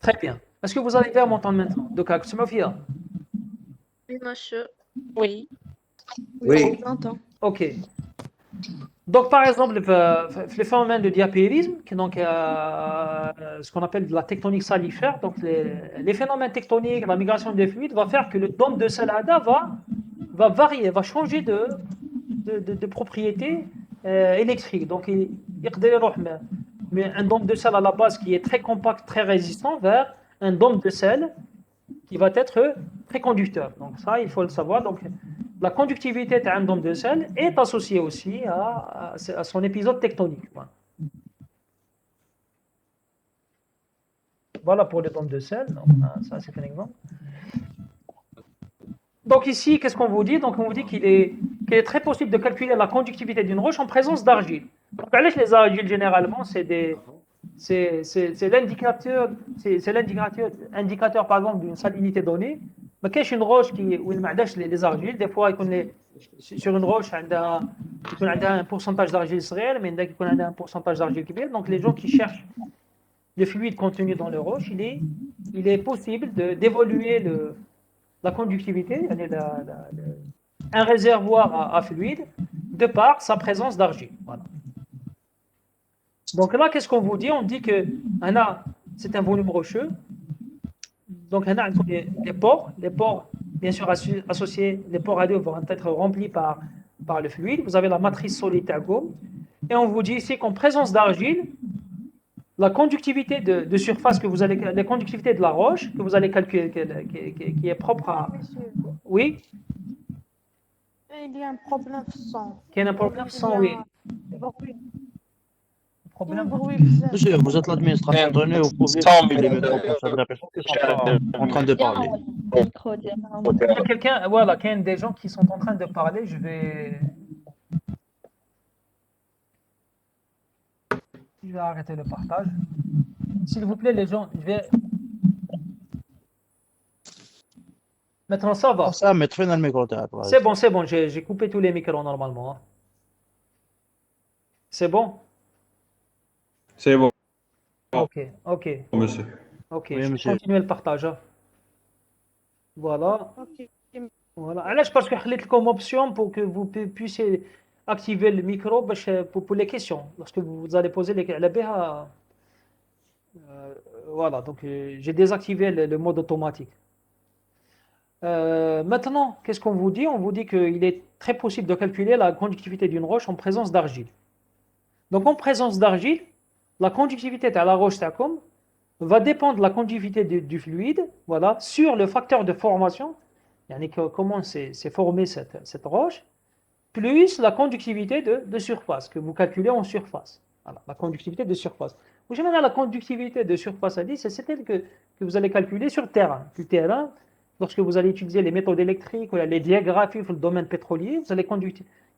Très bien. Est-ce que vous allez faire m'entendre maintenant? Donc, Oui, monsieur. Oui. Oui. On l'entend. Ok. Donc, par exemple, les phénomènes de diapyrisme, qui donc ce qu'on appelle de la tectonique salifère, donc les phénomènes tectoniques, la migration des fluides, va faire que le dôme de Salada va varier, va changer de propriété électrique. Donc, mais un dôme de sel à la base qui est très compact, très résistant, vers un dôme de sel qui va être très conducteur. Donc ça, il faut le savoir. Donc la conductivité d'un dôme de sel est associée aussi à son épisode tectonique. Voilà pour le dôme de sel. Donc, ça, c'est un exemple. Donc ici, qu'est-ce qu'on vous dit? Donc on vous dit qu'il est très possible de calculer la conductivité d'une roche en présence d'argile. Donc les argiles généralement, c'est l'indicateur par exemple d'une salinité donnée. Mais qu'il y a une roche où il y a les argiles, des fois sur une roche il y a un pourcentage d'argile réel, mais il y a un pourcentage d'argile qui donc les gens qui cherchent le fluide contenu dans le roche, il est possible d'évoluer la conductivité, un réservoir à fluide, de par sa présence d'argile. Voilà. Donc là, qu'est-ce qu'on vous dit? On dit que c'est un volume rocheux. Donc, les pores, bien sûr associés, les pores radiaux vont être remplis par le fluide. Vous avez la matrice solide à gauche. Et on vous dit ici qu'en présence d'argile, la conductivité de surface la conductivité de la roche que vous allez calculer, qui est propre à. Oui? Il y a un problème sans. Il y a un problème sans, oui. Monsieur, vous êtes l'administration donnée, vous pouvez fermer les micros pour ça, la personne qui est en train de parler. Il y a quelqu'un, voilà, il y a des gens qui sont en train de parler, je vais arrêter le partage. S'il vous plaît, les gens, Maintenant, ça va. Ça, mettre fin le micro. C'est bon, j'ai coupé tous les micros normalement. C'est bon? C'est bon. Ok. Monsieur. Ok, Oui, je monsieur. continue le partage. Voilà. Alors, parce que j'ai comme option pour que vous puissiez activer le micro pour les questions. Lorsque vous allez poser les questions, voilà, donc j'ai désactivé le mode automatique. Maintenant, qu'est-ce qu'on vous dit? On vous dit qu'il est très possible de calculer la conductivité d'une roche en présence d'argile. Donc, en présence d'argile, la conductivité de la roche تاعكم va dépendre de la conductivité du fluide, voilà, sur le facteur de formation, comment s'est formée cette roche, plus la conductivité de surface, que vous calculez en surface. Voilà, la conductivité de surface. Vous savez, la conductivité de surface, c'est celle que vous allez calculer sur le terrain. Le terrain, lorsque vous allez utiliser les méthodes électriques ou les diagraphies dans le domaine pétrolier, vous allez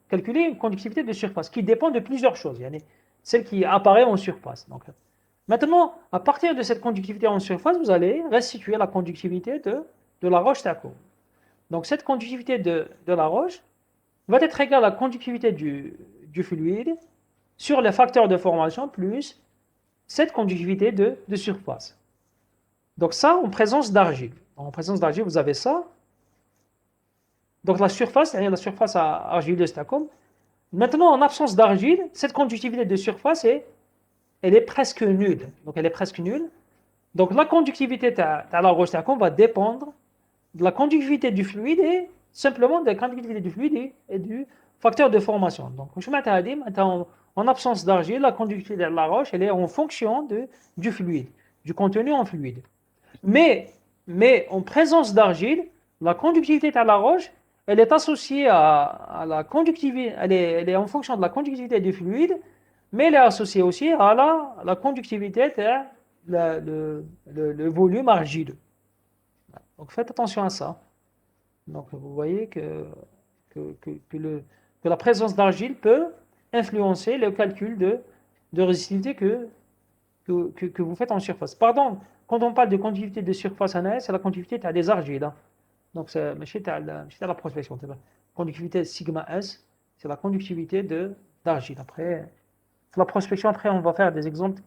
calculer une conductivité de surface qui dépend de plusieurs choses. Celle qui apparaît en surface. Donc, maintenant, à partir de cette conductivité en surface, vous allez restituer la conductivité de la roche Taco. Donc, cette conductivité de la roche va être égale à la conductivité du fluide sur le facteur de formation plus cette conductivité de surface. Donc, ça en présence d'argile. En présence d'argile, vous avez ça. Donc, la surface argileuse Taco. Maintenant, en absence d'argile, cette conductivité de surface elle est presque nulle. Donc, elle est presque nulle. Donc, la conductivité de la roche Taco va dépendre de la conductivité du fluide et simplement de la conductivité du fluide et du facteur de formation. Donc, en absence d'argile, la conductivité de la roche, elle est en fonction du fluide, du contenu en fluide. Mais en présence d'argile, la conductivité de la roche, elle est associée à la conductivité, elle est en fonction de la conductivité du fluide, mais elle est associée aussi à la conductivité de le volume argileux. Donc faites attention à ça. Donc vous voyez que la présence d'argile peut influencer le calcul de résistivité que vous faites en surface. Pardon, quand on parle de conductivité de surface en AS, c'est la conductivité des argiles. Donc c'est la prospection. La conductivité sigma S, c'est la conductivité d'argile. Après, la prospection, après on va faire des exemples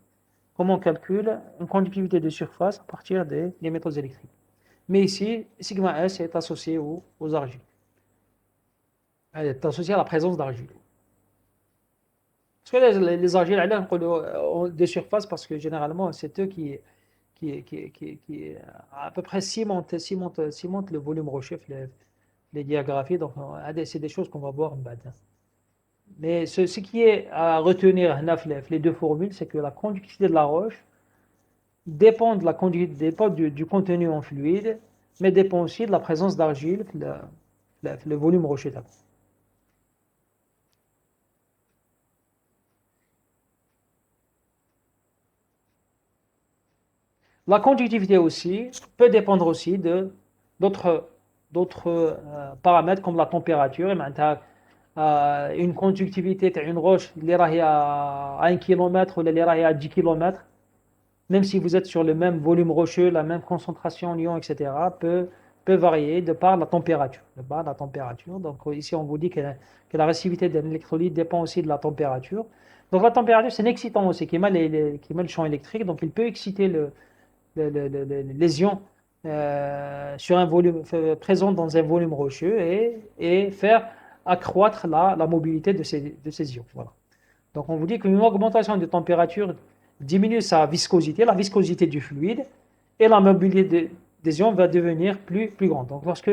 comment on calcule une conductivité de surface à partir des méthodes électriques. Mais ici, sigma S est associé aux argiles. Elle est associée à la présence d'argile. Parce que les argiles, ont des surfaces parce que généralement, c'est eux qui à peu près cimentent le volume rocheux, les diagraphies. Donc, c'est des choses qu'on va voir en bas. Mais ce qui est à retenir, les deux formules, c'est que la conductivité de la roche dépend du contenu en fluide, mais dépend aussi de la présence d'argile, le volume rocheux. La conductivité aussi peut dépendre aussi d'autres paramètres comme la température. Une conductivité d'une roche qui est à 1 km ou à 10 km, même si vous êtes sur le même volume rocheux, la même concentration en ions, etc., peut varier de par la température. Donc ici, on vous dit que la résistivité d'un électrolyte dépend aussi de la température. Donc la température, c'est un excitant aussi qui met le champ électrique. Donc il peut exciter les ions sur un volume présent dans un volume rocheux et faire accroître la mobilité de ces ions. Voilà. Donc on vous dit qu'une augmentation de température diminue sa viscosité, la viscosité du fluide, et la mobilité des ions va devenir plus grande. Donc lorsque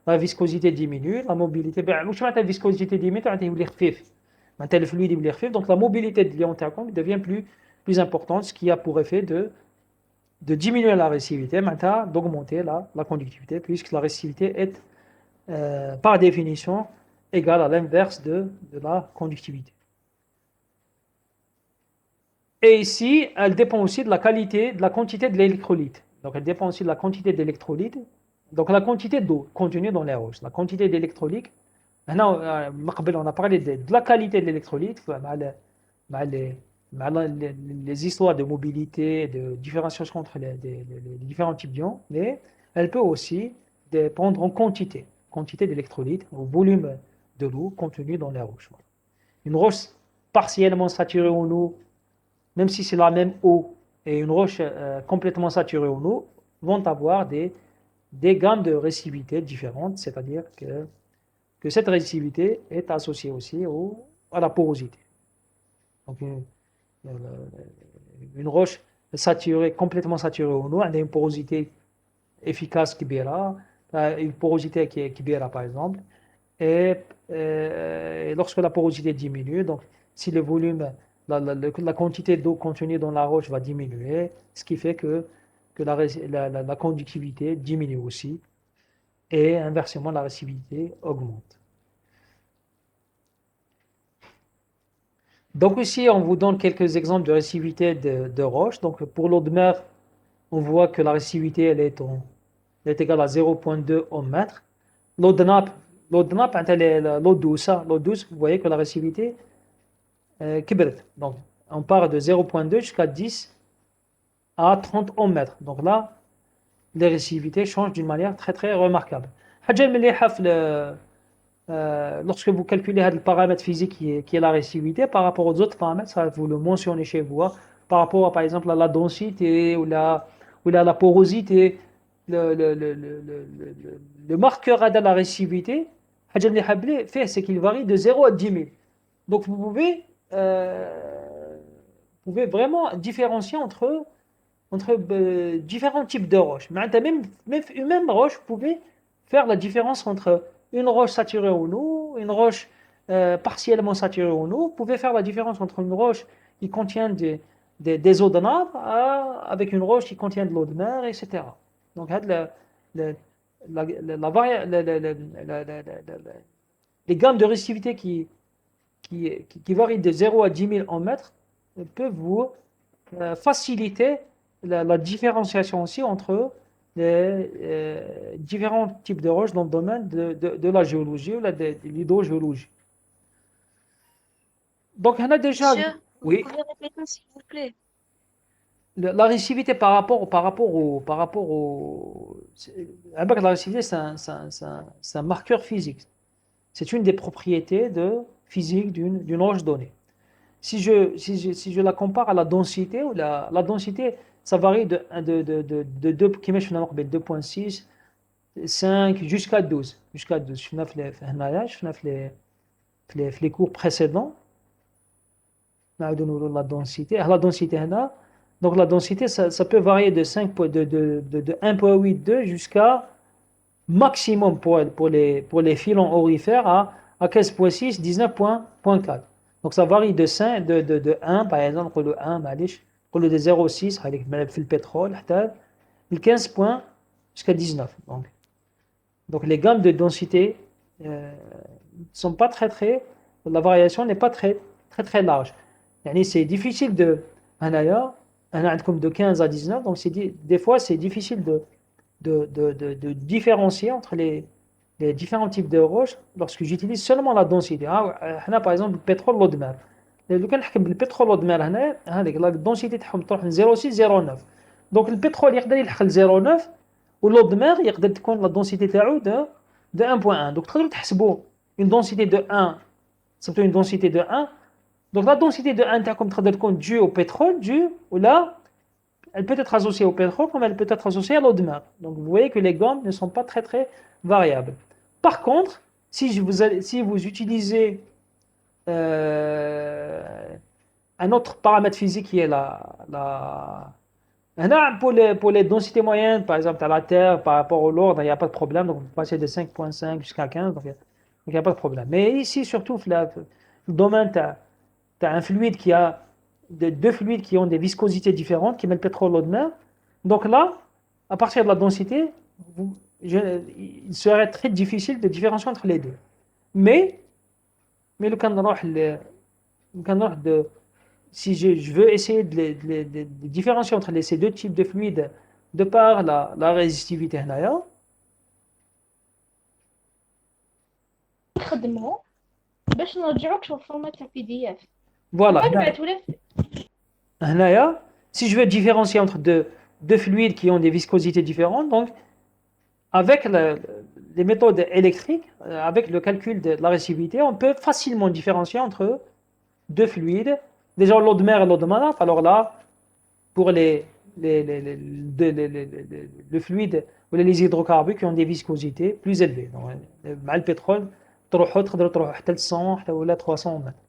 la viscosité diminue, la mobilité, la viscosité diminue, le fluide est خفيف, donc la mobilité de l'ion devient plus importante, ce qui a pour effet de diminuer la résistivité, d'augmenter la conductivité, puisque la résistivité est par définition égale à l'inverse de la conductivité. Et ici, elle dépend aussi de la qualité, de la quantité de l'électrolyte. Donc elle dépend aussi de la quantité d'électrolyte, donc la quantité d'eau contenue dans les roches. La quantité d'électrolyte, maintenant, on a parlé de la qualité de l'électrolyte, les histoires de mobilité, de différenciation entre les différents types d'ions, mais elle peut aussi dépendre en quantité d'électrolyte, au volume de l'eau contenue dans les roches. Une roche partiellement saturée en eau, même si c'est la même eau, et une roche complètement saturée en eau, vont avoir des gammes de résistivité différentes, c'est-à-dire que cette résistivité est associée aussi à la porosité. Donc, une roche complètement saturée en eau, elle a une porosité efficace qui est là, une porosité qui est kibira par exemple, et lorsque la porosité diminue, donc si le volume, la quantité d'eau contenue dans la roche va diminuer, ce qui fait que la conductivité diminue aussi, et inversement la récivité augmente. Donc ici, on vous donne quelques exemples de récivité de roche. Donc pour l'eau de mer, on voit que la récivité elle est égale à 0,2 ohm mètre. L'eau de nappe, l'eau douce, vous voyez que la récivité kibret. Donc on part de 0,2 jusqu'à 10 à 30 ohm mètre. Donc là, les récivités changent d'une manière très très remarquable. Lorsque vous calculez le paramètre physique qui est la récivité par rapport aux autres paramètres, ça vous le mentionnez chez vous, hein, par rapport à, par exemple à la densité ou la porosité, le marqueur de la récivité, c'est qu'il varie de 0 à 10 000. Donc vous pouvez vraiment différencier entre différents types de roches. Mais une même roche, vous pouvez faire la différence entre une roche saturée en eau, une roche partiellement saturée en eau. Vous pouvez faire la différence entre une roche qui contient des eaux de nappe avec une roche qui contient de l'eau de mer, etc. Donc, les gammes de récivité qui varient de 0 à 10 000 en mètres peuvent vous faciliter la différenciation aussi entre les différents types de roches dans le domaine de la géologie ou de l'hydrogéologie. Donc, on a déjà... Monsieur, Oui. vous pouvez répéter s'il vous plaît? La récivité par rapport au la récivité, c'est un marqueur physique. C'est une des propriétés physiques d'une roche donnée. Si je la compare à la densité, la densité, ça varie de 2.6, 5 jusqu'à 12. Jusqu'à 12. Je fais les cours précédents. La densité. La densité, donc la densité, ça peut varier de 1.82 jusqu'à maximum pour les filons aurifères à 15.6, 19.4. Donc ça varie de 1 par exemple, pour le 1, pour le de 0.6, في البترول حتى 15 points jusqu'à 19. Donc les gammes de densité sont pas très, la variation n'est pas très large. C'est difficile de de 15 à 19, donc des fois c'est difficile de différencier entre les différents types de roches lorsque j'utilise seulement la densité. Par exemple, le pétrole, l'eau de mer. لو كان نحكم بالبترول l'eau de mer هنا هذيك لا densité تاعهم تروح من 0.6 0.9. دونك البترول يقدر يلحق ل 0.9 ولو de mer يقدر تكون la densité تاعو de 1.1. Donc تقدروا تحسبوا une densité de 1, c'est plutôt une densité de 1. Donc la densité de 1 تاعكم تقدر تكون due au pétrole, elle peut être associée au pétrole comme elle peut être associée à l'eau de mer. Donc vous voyez que les gammes ne sont pas très variables. Par contre, si vous utilisez un autre paramètre physique qui est pour les densités moyennes, par exemple à la Terre par rapport au lourd, il n'y a pas de problème. Donc vous passez de 5.5 jusqu'à 15, donc il n'y a pas de problème. Mais ici, surtout, le domaine, tu as un fluide qui a deux fluides qui ont des viscosités différentes, qui mettent le pétrole, l'eau de mer. Donc là, à partir de la densité, il serait très difficile de différencier entre les deux. Mais si je veux essayer de différencier entre ces deux types de fluides de par la résistivité, باش نرجعوك في الفورمات تاع PDF. Voilà. Si je veux différencier entre deux fluides qui ont des viscosités différentes, donc avec les méthodes électriques, avec le calcul de la récivité, on peut facilement différencier entre deux fluides. Déjà l'eau de mer et l'eau de mer. Alors là, pour le fluide ou les hydrocarbures qui ont des viscosités plus élevées. Donc, le pétrole, تقدر تروح حتى ل 100 حتى ولا 300 mètres.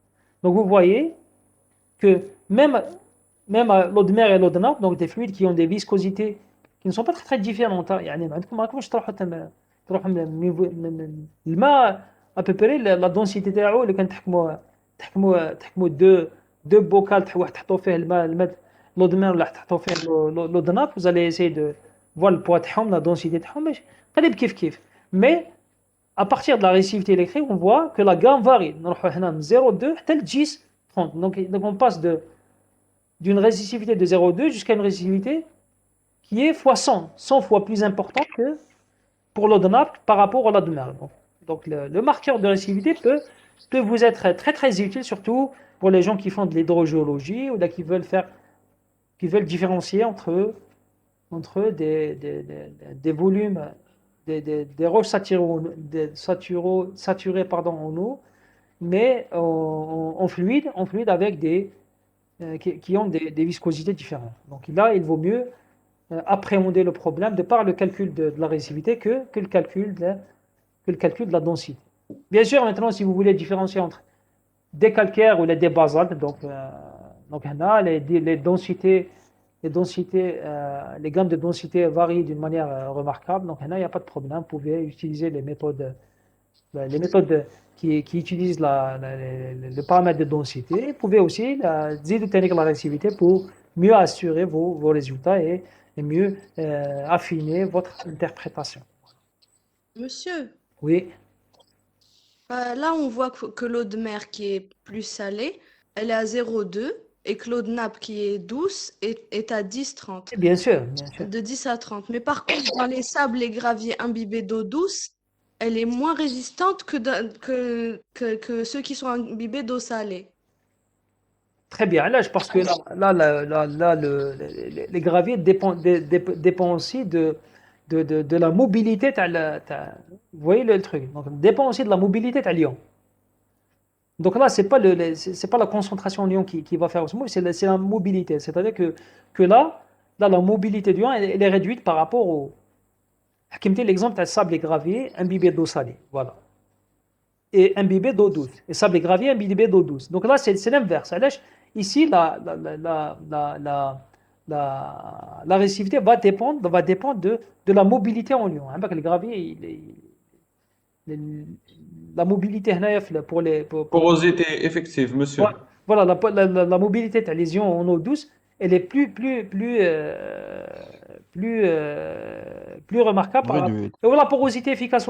Donc vous voyez que même l'eau de mer et l'eau de nappe, donc des fluides qui ont des viscosités qui ne sont pas très différentes. يعني ما عندكمش تروحوا تروح من الماء ابيبري لا دونسيتي تاعو اللي كان تحكموا دو بوكال واحد تحطوا فيه الماء لو دو مير ولا تحطوا فيه لو دو ناب وزالي اسي دو فوا البوا تاعهم لا دونسيتي تاعهم باش قريب كيف مي à partir de la réactivité électrique on voit que la gamme varie نروحوا هنا من 0,2 حتى ل 10 30 donc on passe d'une résistivité de 0,2 jusqu'à une résistivité qui est fois 100 fois plus importante que pour l'eau de nappe par rapport à l'eau de mer. Donc le marqueur de résistivité peut vous être très très utile, surtout pour les gens qui font de l'hydrogéologie ou là, qui veulent différencier entre des volumes, des roches saturées en eau, mais en fluide avec qui ont des viscosités différentes. Donc là, il vaut mieux appréhender le problème de par le calcul de la résistivité que le calcul de la densité. Bien sûr, maintenant, si vous voulez différencier entre des calcaires ou des basaltes, donc là, les densités, les gammes de densité varient d'une manière remarquable. Donc là, il n'y a pas de problème. Vous pouvez utiliser les méthodes qui utilisent le paramètre de densité. Vous pouvez aussi utiliser la résistivité pour mieux assurer vos résultats et mieux affiner votre interprétation. Monsieur, Oui, là on voit que l'eau de mer qui est plus salée, elle est à 0,2 et que l'eau de nappe qui est douce est à 10-30. bien sûr. De 10 à 30. Mais par contre, dans les sables et graviers imbibés d'eau douce, elle est moins résistante que ceux qui sont imbibés d'eau salée. Très bien. Là, parce que là, les graviers dépendent aussi de la mobilité. Vous voyez le truc. Donc, dépend aussi de la mobilité de l'ion. Donc là, c'est pas la concentration en ion qui va faire osmose, c'est la mobilité. C'est-à-dire que là, la mobilité du ion, elle est réduite par rapport au. L'exemple de sable et gravier imbibé d'eau salée. Voilà. Et imbibé d'eau douce. Et sable et gravier imbibé d'eau douce. Donc là, c'est l'inverse. Ici, la résistivité va dépendre de la mobilité en ion. Le gravier, la mobilité pour les. Porosité effective, monsieur. Voilà, la mobilité de les ions en eau douce, elle est plus remarquable. Et la porosité efficace,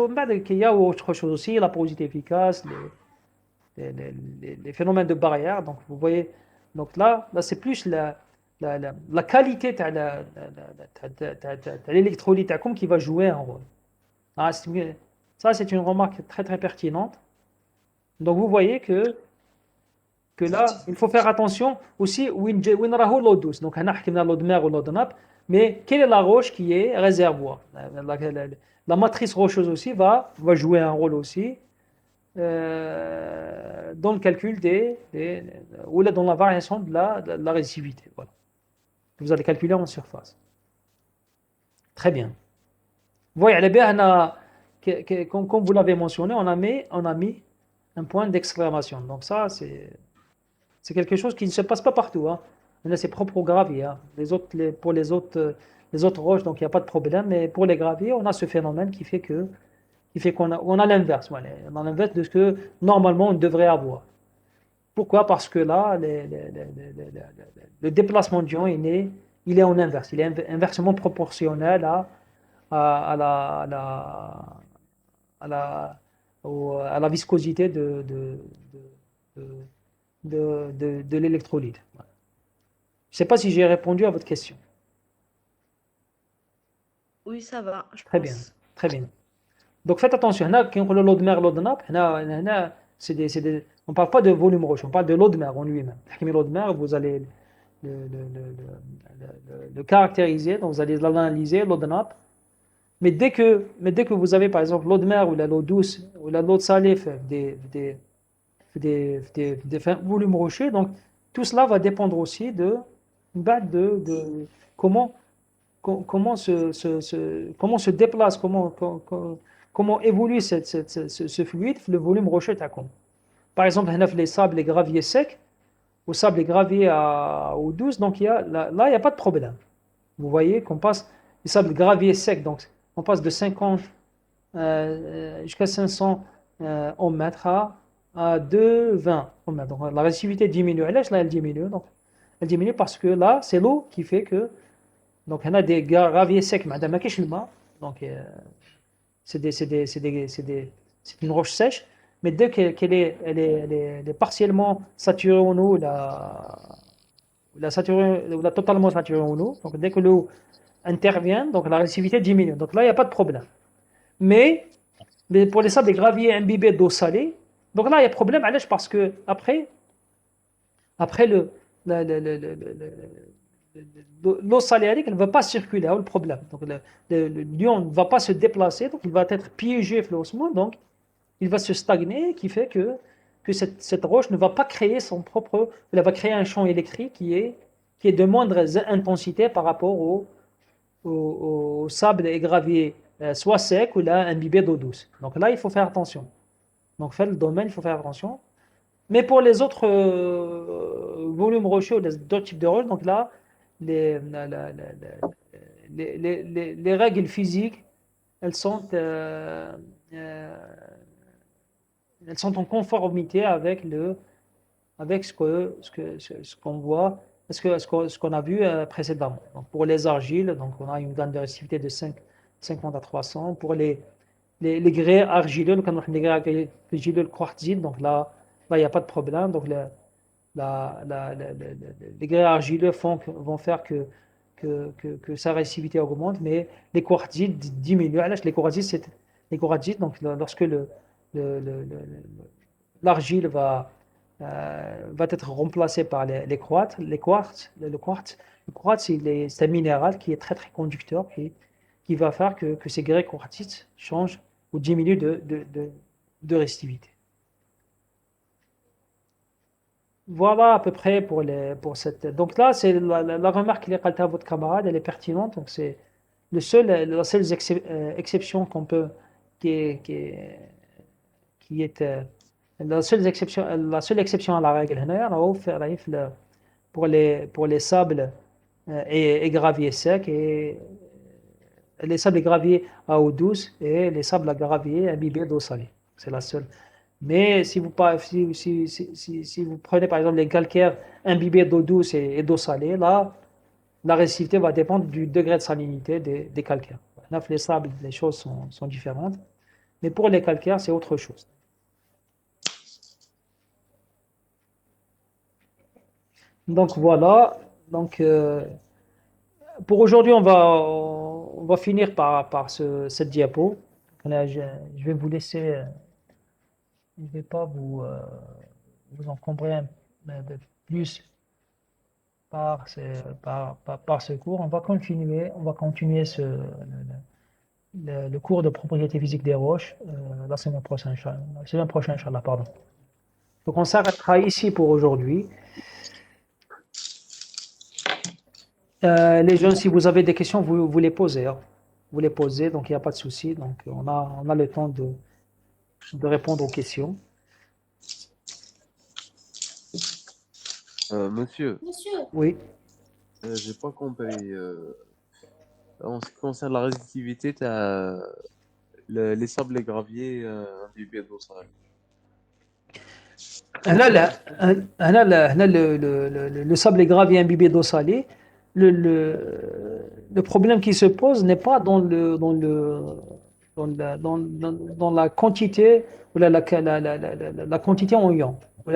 il y a autre chose aussi, la porosité efficace, les phénomènes de barrière. Donc vous voyez, donc là c'est plus la qualité de l'électrolyte qui va jouer un rôle. Ça, c'est une remarque très très pertinente. Donc vous voyez que là, il faut faire attention aussi où l'eau douce. Donc on a l'eau de mer ou l'eau de nappe, mais quelle est la roche qui est réservoir? La matrice rocheuse aussi va jouer un rôle aussi dans le calcul ou dans la variation de la résistivité. Voilà. Vous allez calculer en surface. Très bien. Vous voyez, comme vous l'avez mentionné, on a mis un point d'exclamation. Donc ça, c'est quelque chose qui ne se passe pas partout. On a ses propres graviers. Pour les autres roches, donc il n'y a pas de problème. Mais pour les graviers, on a ce phénomène qui fait qu'on a l'inverse. On a l'inverse de ce que normalement on devrait avoir. Pourquoi? Parce que là, le déplacement d'ion, il est en inverse. Il est inversement proportionnel à la viscosité de l'électrolyte. Je ne sais pas si j'ai répondu à votre question. Oui, ça va. Très bien, très bien. Donc faites attention. Quand on parle de l'eau de mer, l'eau de nappe, on ne parle pas de volume roche, on parle de l'eau de mer en lui-même. L'eau de mer, vous allez le caractériser, donc vous allez l'analyser, l'eau de nappe. Mais dès que vous avez par exemple l'eau de mer ou l'eau douce ou l'eau salée fait des volumes rocheux, donc tout cela va dépendre aussi de comment se déplace, comment évolue ce fluide, le volume rocheux. Par exemple, les sables et graviers secs, ou sables et graviers à eau douce, donc là, il n'y a pas de problème. Vous voyez qu'on passe les sables graviers secs, donc on passe de 50 jusqu'à 500 ohms mètre à 2,20 ohms mètre. Donc la réactivité diminue. Et là, elle diminue. Donc, elle diminue parce que là, c'est l'eau qui fait que. Donc, on a des graviers secs, madame Akishilma. Donc, c'est une roche sèche. Mais dès qu'elle est partiellement saturée en eau, la totalement saturée en eau, donc dès que l'eau intervient, donc la réactivité diminue. Donc là, il n'y a pas de problème. Mais pour les sables graviers imbibés d'eau salée, donc là, il y a problème parce que après l'eau salée, elle ne va pas circuler, c'est le problème. Donc l'ion ne va pas se déplacer, donc il va être piégé dans l'osmose, donc il va se stagner, qui fait que cette roche ne va pas créer son propre, elle va créer un champ électrique qui est de moindre intensité par rapport au sable et gravier, soit sec ou là imbibé d'eau douce. Donc là, il faut faire attention. Donc, fait le domaine, il faut faire attention. Mais pour les autres volumes rocheux, d'autres types de roches, donc là, les règles physiques, elles sont en conformité avec ce qu'on voit, ce qu'on a vu précédemment. Donc pour les argiles, donc on a une gamme de réactivité de 50 à 300. Pour les grès argileux, quand on a les grès argileux quartzite, donc là, il n'y a pas de problème. Donc les grès argileux vont faire que sa réactivité augmente, mais les quartzites diminuent. Les quartzites, donc lorsque l'argile va être remplacée par le quartz, c'est un minéral qui est très très conducteur, qui va faire que ces grès quartzites changent ou diminuent de réactivité. Voilà à peu près pour cette. Donc là, c'est la remarque qu'il a faite à votre camarade, elle est pertinente. Donc c'est la seule exception qu'on peut, qui est la seule exception à la règle. Pour les sables et graviers secs et les sables et graviers à eau douce et les sables à graviers imbibés d'eau salée. C'est la seule. Mais si vous prenez par exemple les calcaires imbibés d'eau douce et d'eau salée, là, la réactivité va dépendre du degré de salinité des calcaires. Les sables, les choses sont différentes. Mais pour les calcaires, c'est autre chose. Donc voilà. Donc, pour aujourd'hui, on va finir par cette diapo. Là, je vais vous laisser. Je ne vais pas vous encombrer plus par ce cours. On va continuer le cours de propriété physique des roches la semaine prochaine, Inch'Allah, pardon. Donc on s'arrêtera ici pour aujourd'hui. Les jeunes, si vous avez des questions, vous les posez. Hein. Vous les posez, donc il n'y a pas de souci. Donc on a le temps de répondre aux questions. Monsieur. Oui. J'ai pas compris. En ce qui concerne la résistivité, tu as les sables et graviers imbibés d'eau salée. Le sable et gravier imbibé d'eau salée, le problème qui se pose n'est pas dans la quantité ou la quantité en ions, ou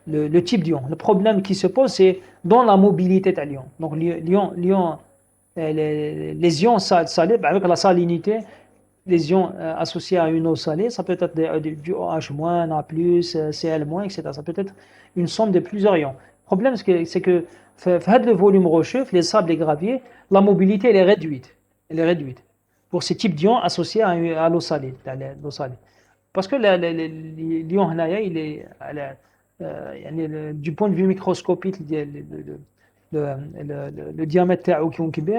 le type d'ion. Le problème qui se pose, c'est dans la mobilité de l'ion. Donc les ions salés, avec la salinité, les ions associés à une eau salée, ça peut être du OH-, A+, Cl-, etc. Ça peut être une somme de plusieurs ions. Le problème, c'est que le volume rocheux, les sables et graviers, la mobilité elle est réduite. Pour ces types d'ions associés à l'eau salée, parce que l'ion du point de vue microscopique, le diamètre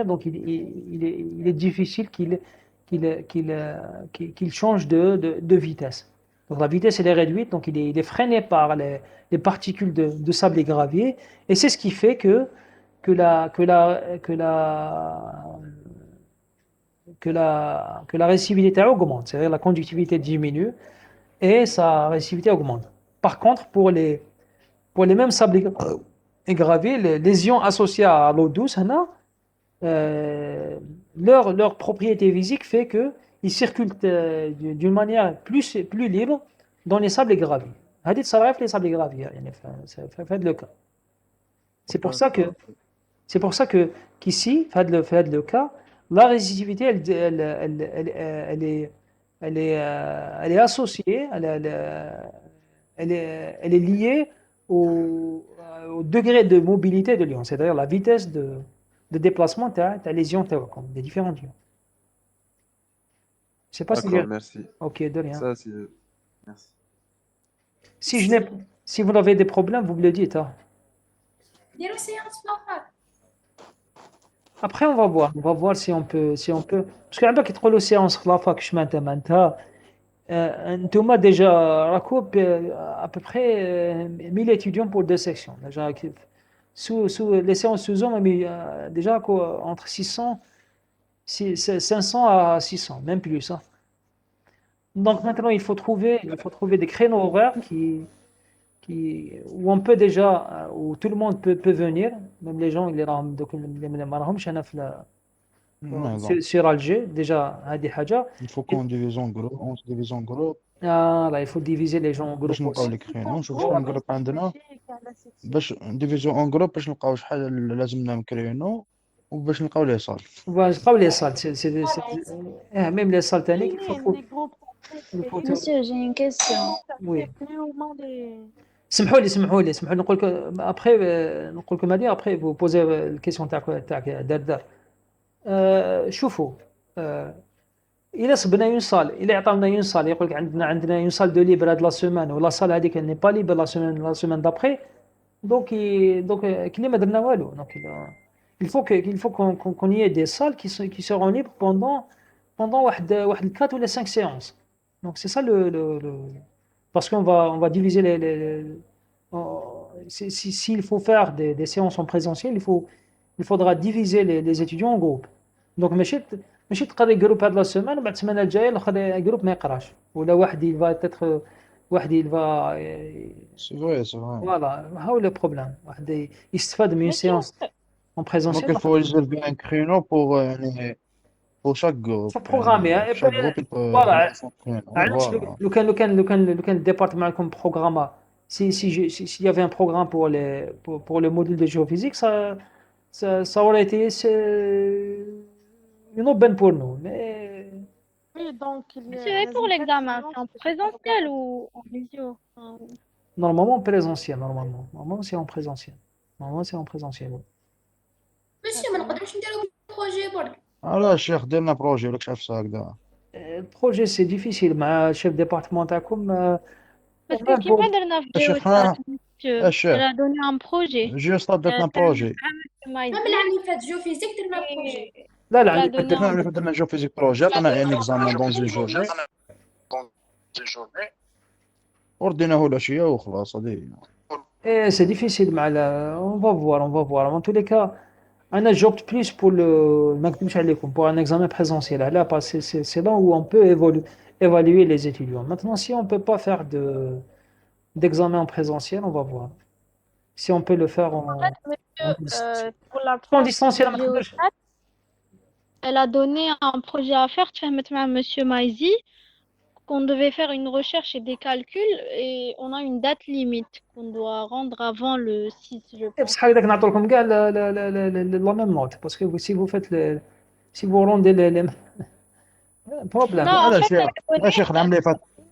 donc il est difficile qu'il change de vitesse. Donc la vitesse elle est réduite, donc il est freiné par les particules de sable et gravier, et c'est ce qui fait que que la récessivité augmente, c'est-à-dire la conductivité diminue et sa récessivité augmente. Par contre, pour les mêmes sables graviers, les ions associés à l'eau douce, leur propriété physique fait qu'ils circulent d'une manière plus libre dans les sables graviers. هذه تصرف les sables graviers يعني في le cas. C'est pour ça que qu'ici, في le cas, la résistivité, elle est associée, elle est liée au degré de mobilité de l'ion, c'est-à-dire la vitesse de déplacement des ions des différents ions. Je sais pas si D'accord, merci. Ok, de rien. Ça, c'est... Merci. Si vous avez des problèmes, vous me le dites. Hein. نديرو séance في الآخر. Après, on va voir si on peut. Parce que عندك يدخلوا séance في لافاك شمانتها معناتها انتوما déjà راكو à peu près 1000 étudiants pour 2 sections. Déjà sous les séances sous Zoom déjà entre 500 à 600, même plus. Hein. Donc maintenant, il faut trouver des créneaux horaires où on peut déjà, où tout le monde peut venir, même les gens sur Alger, déjà, il faut qu'on divise en groupe, on se divise en groupe. Là, il faut diviser les gens en groupes. باش نلقاو لي كرينو نشوف شكون جروب عندنا باش نديفيزيو اون جروب باش نلقاو شحال لازمنا من كرينو وباش نلقاو لي صال. نلقاو لي صال même les salles techniques, Monsieur, j'ai une question. Oui. سمحوا لي نقول لكم après نقول لكم هذه après vous posez الكيسيون تاعك دار شوفوا إلا صبنا اون صال إلا عطاونا اون صال يقول لك عندنا اون صال دو ليبر هاد لا سيمين ولا صال هذيك ني با ليبر لا سيمين دابري دونك كلي ما درنا والو دونك il faut qu'on y ait des salles qui seront libres pendant واحد 4 ou les 5 séances. Donc c'est ça parce qu'on va diviser s'il faut faire des séances en présentiel, il faudra diviser les étudiants en groupes. Donc ماشي تقري جروب هاد لا سيمين وبعد السيمانه الجايه الاخر جروب ما يقراش ولا واحد il va être واحد il va c'est vrai voilà هاو لو بروبليم واحد يستفاد من séance en présentiel. Donc il faut réserver un créneau pour chaque groupe. faut programmer chaque groupe voilà لو كان الديبارتمون معكم بروغراما s'il y avait un programme pour le module de géophysique ça aurait été une aubaine pour nous mais Oui, donc C'est pour l'examen, c'est en présentiel ou en visio? Normalement en présentiel, normalement c'est en présentiel. Oui. Monsieur, ما نقدروش نديرو بروجي برك. لا الشيخ درنا بروجي ولا شاف هكذا. البروجي سي ديفيسيل مع الشيف ديبارتمون تاعكم. Parce que كيما درنا في الشيخ elle a donné un projet. جوست درنا بروجي. ما العام اللي فات جيوفيزيك درنا بروجي. لا درنا جيوفيزيك بروجي عطانا ان اكزامان دون زون جورني ورديناه العشيه وخلاص هذه. C'est difficile مع on va voir en tous les cas أنا j'opte plus pour ما نكذبش عليكم pour un examen présentiel là parce que c'est là où on peut évaluer les étudiants. Maintenant si on peut pas faire d'examen en présentiel, on va voir si on peut le faire pour la en distanciel. Elle a donné un projet à faire, tu vois, monsieur Maizi, qu'on devait faire une recherche et des calculs et on a une date limite qu'on doit rendre avant le 6 je pense. بصح هذاك نعطوا لكم كاع la même note parce que si vous faites si vous rendez les problème. شيخ العام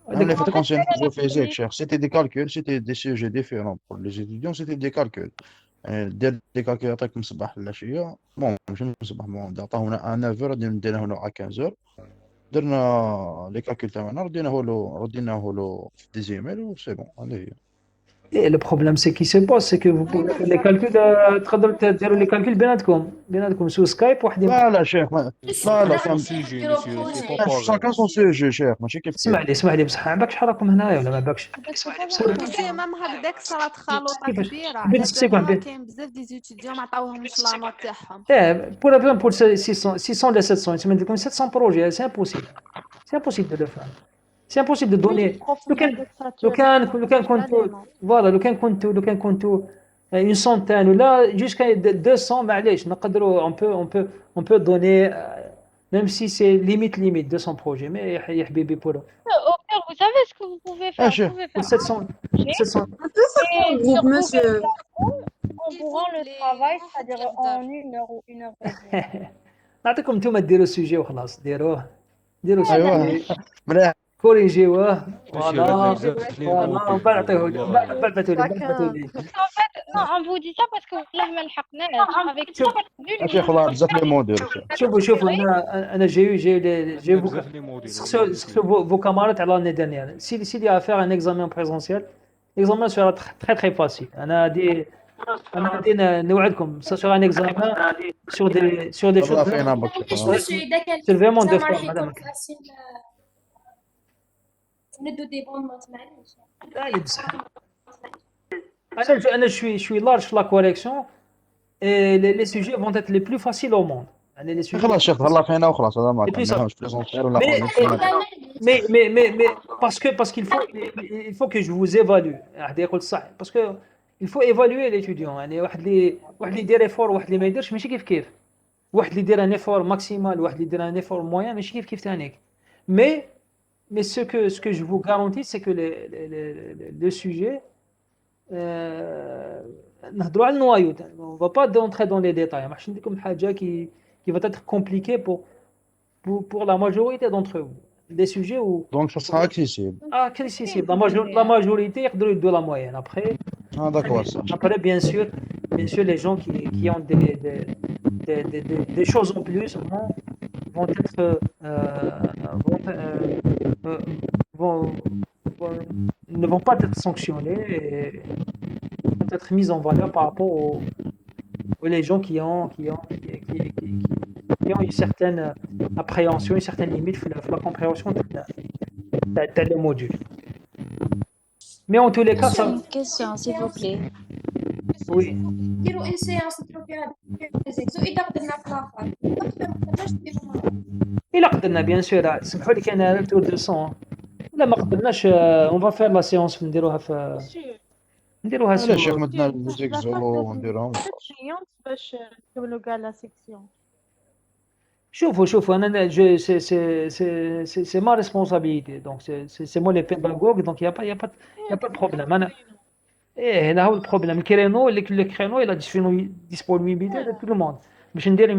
اللي فات كونسيرن جيوفيزيك شيخ c'était des calculs, c'était des sujets différents pour les étudiants, c'était des calculs. دير دي كالكول يعطيك من الصباح للعشيه بون ماشي من الصباح بون عطاونا 9 نديناه له على 15 درنا لي كالكول تاعنا رديناه له في دي زيميل و سي بون هذه هي. Et le problème, c'est qui se pose, c'est que vous pouvez faire les calculs, تقدروا تديروا les calculs بيناتكم sur Skype وحدين. لا شيخ لا كان sujet, monsieur, c'est pas شاكان pareil. سون سوجي شيخ ماشي كيف اسمح لي بصح ما باكش حراكم هنايا ولا ما باكش؟ سي مام هكذاك صارت خلوطه كيفاش؟ كبيره بين على تسيكون بالها بين. كاين بزاف دي زيتيديون ما عطاوهمش لا نوت تاعهم. Pour exemple, pour 600 les 700, c'est même comme 700 projets, c'est impossible. C'est impossible de le faire. C'est impossible de donner. لو كان كنتو une centaine ou là jusqu'à 200 معليش نقدروا on peut donner même si c'est limite 200 projets mais يا حبيبي pour Au pire, vous savez ce que vous pouvez faire? Vous pouvez faire 700 700 et groupe, sur monsieur. on vous rend le travail, c'est-à-dire en 1 heure ou 1 heure et demie. نعطيكم نتوما ديروا السوجي وخلاص ديروه ايوا مليح كوريجيوه فوالا بزاف فوالا بعثوه لي بعثوا لي En fait, non, on vous dit ça parce que là, ما لحقناش. Avec ça, شيخ والله بزاف لي موديل شوفوا انا جاي vos camarades à l'année dernière. S'il y a à faire un examen présentiel, l'examen sera très très facile. انا غادي نوعدكم ça sera un examen sur des choses c'est vraiment de forme madame. ندو دي بون نوت معليش. لا بصح انا je suis large sur la correction et les sujets vont être les plus faciles au monde. يعني les sujets خلاص شيخ تهلا فينا وخلاص هذا ما كناش بريزونتير ولا mais parce qu'il faut que je vous évalue. هذا يقول صح parce que il faut évaluer l'étudiant. يعني واحد اللي يدير effort واحد اللي ما يديرش ماشي كيف واحد اللي يدير un effort maximal واحد اللي يدير un effort moyen ماشي كيف ثانيك. Mais ce que je vous garantis, c'est que le sujet, نهضروا على النوايو. On va pas entrer dans les détails. ماحش نديكم حاجة qui va être compliquée pour la majorité d'entre vous. Des sujets où donc ça sera accessible. Accessible. La majorité يقدروا يدوا la moyenne. Après bien sûr les gens qui ont des choses en plus vont être ne vont pas être sanctionnés et vont être mis en valeur par rapport aux les gens qui ont une certaine appréhension, une certaine limite dans la compréhension de le module. Mais en tous les cas, ça... Une question, s'il vous plaît. Oui. ديروا ان سيونس نديروا فيها زيكزو اذا قدرنا في لافاك إلا قدرنا بيان سور سمحوا لي كاين ريتور دو سون ولا ما قدرناش اون فا فير لا سيونس نديروها لا شيخ مدنا ليزيكزو ونديرهم باش نكملوا كاع لا سيكسيون. شوفوا انا c'est ma responsabilité donc c'est moi le pédagogue donc il y a pas de problème انا هنا هو البروبليم الكرينو il a disponibilité de tout le monde باش ندير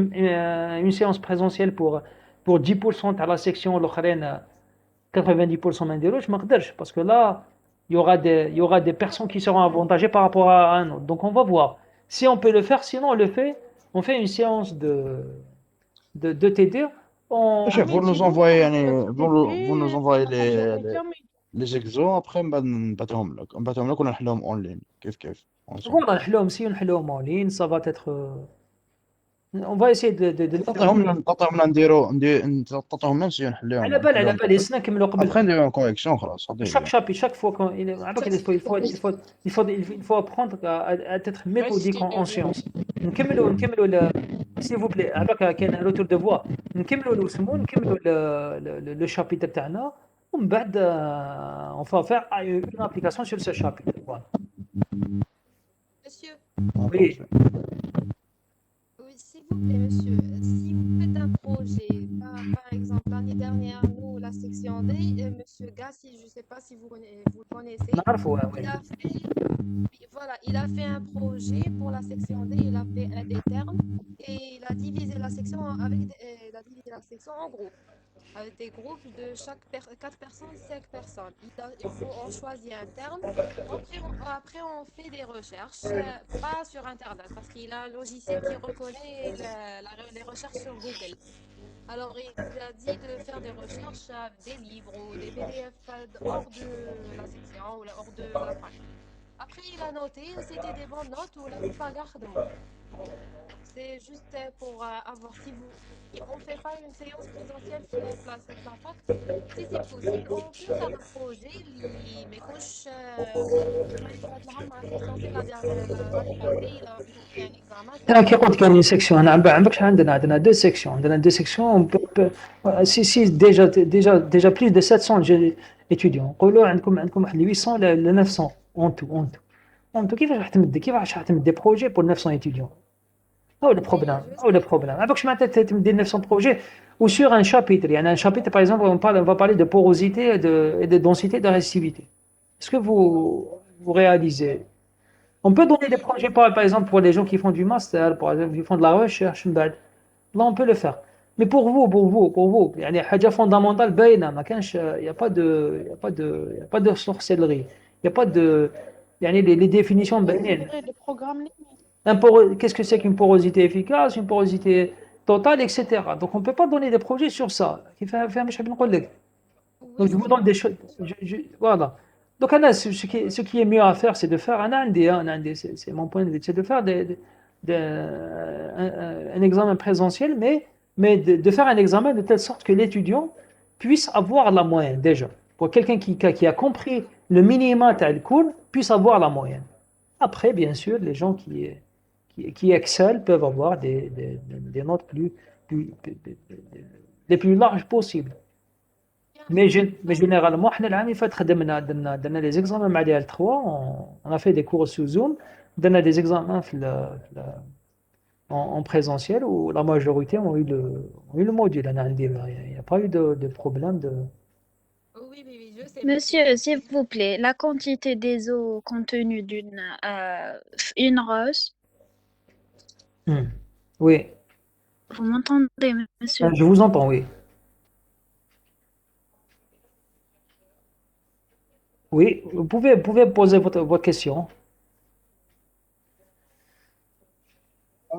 une séance présentielle pour 10% تاع la section الاخرين 90% ما نديروش ما نقدرش parce que là il y aura des personnes qui seront avantagées par rapport à un autre. Donc on va voir si on peut le faire, sinon on le fait, on fait une séance de TD. Vous nous envoyez vous nous envoyez les exos après نبعثهم لك ونحلهم en ligne كيف voilà نحلهم نحلهم en ligne ça va être on va essayer de نعطيهم لنا نعطيهم لنا نسيو نحلهم على بال يسنا نكملوا قبل après نديرو كوريكسيون خلاص chaque fois il faut apprendre à être méthodique en sciences نكملوا s'il vous plaît عباك كاين retour de voix نكملوا الاسمو نكملوا le chapitre تاعنا ومن بعد on va faire une application sur ce chapitre voilà. Monsieur. Oui. Oui, s'il vous plaît, monsieur, si vous faites un projet, par exemple, l'année dernière, nous, la section D, monsieur Gassi, je ne sais pas si vous le connaissez, il a fait un projet pour la section D, il a fait un des termes et il a divisé la section en groupes. Avec des groupes de 4 personnes, 5 personnes. On choisit un terme. Après, on fait des recherches, pas sur Internet, parce qu'il a un logiciel qui reconnaît les recherches sur Google. Alors, il a dit de faire des recherches avec des livres ou des PDF hors de la section ou hors de la page. Après, il a noté, c'était des bonnes notes ou la plupart gardent. C'est juste pour avoir, si vous, si on fait pas une séance présentielle في place de la fac, si c'est possible, on peut faire un projet اللي ما يكونش كما اللي صارت لهم مع section C l'année passée, il a fait un examen كان qui كي قلت كان سيكسيون هنا عندك شحال عندنا دو سيكسيون سي ديجا بليس دو 700 étudiants نقولوا عندكم واحد 800 ل 900 اون تو كيفاش راح تمد دي بروجي بور 900 étudiants هو le problème عندك شحال معناتها تمدي 900 بروجي ou sur un chapitre يعني un chapitre par exemple on va parler de porosité et de densité de réactivité est-ce que vous réalisez. On peut donner des projets, par exemple, pour les gens qui font du master, par exemple, qui font de la recherche. Là, on peut le faire. Mais pour vous, il y a des choses fondamentales, il n'y a pas de sorcellerie. Il n'y a pas de. Il y a les définitions. Le programme Qu'est-ce que c'est qu'une porosité efficace, une porosité totale, etc. Donc, on ne peut pas donner des projets sur ça. Donc, je vous donne des choses. Voilà. Donc, ce qui est mieux à faire, c'est de faire un indé, c'est mon point de vue, c'est de faire un examen présentiel, mais de faire un examen de telle sorte que l'étudiant puisse avoir la moyenne déjà. Pour quelqu'un qui a compris le minimum du cours, puisse avoir la moyenne. Après, bien sûr, les gens qui excellent peuvent avoir des notes les plus larges possibles. Mais généralement, احنا العام اللي فات درنا les examens مع les L3, on a fait des cours sous Zoom, درنا des examens en présentiel où la majorité ont eu le module. Il n'y a pas eu de problème de. Monsieur, s'il vous plaît, la quantité des eaux contenues une roche. Oui. Vous m'entendez, monsieur? Je vous entends, oui. Oui, vous pouvez poser votre question.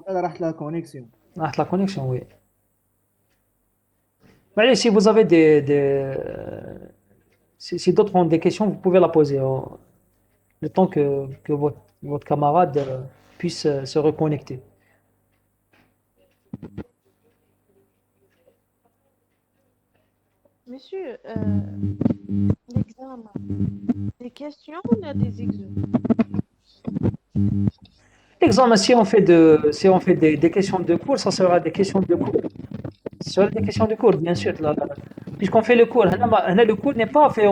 La connexion. La connexion, oui. Mais si vous avez si d'autres ont des questions, vous pouvez la poser le temps que votre camarade puisse se reconnecter. Monsieur, l'examen, des questions ou on a des exos? L'examen, si on fait des questions de cours, ça sera des questions de cours. Ce sera des questions de cours, bien sûr. Puisqu'on fait le cours, le cours n'est pas fait.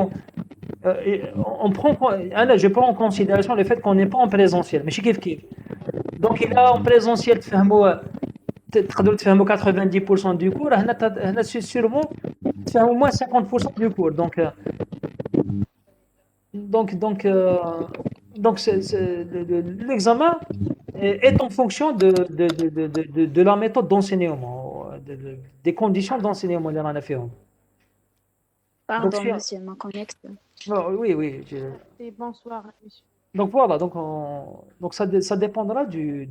Je prends en considération le fait qu'on n'est pas en présentiel. Mais donc, il a en présentiel, tu fais 90% du cours, sûrement, tu fais au moins 50% du cours. Donc l'examen est en fonction de la méthode d'enseignement, des conditions d'enseignement. Pardon, monsieur, ma connexion. Oui. Et bonsoir, monsieur. Donc voilà, donc ça dépendra du.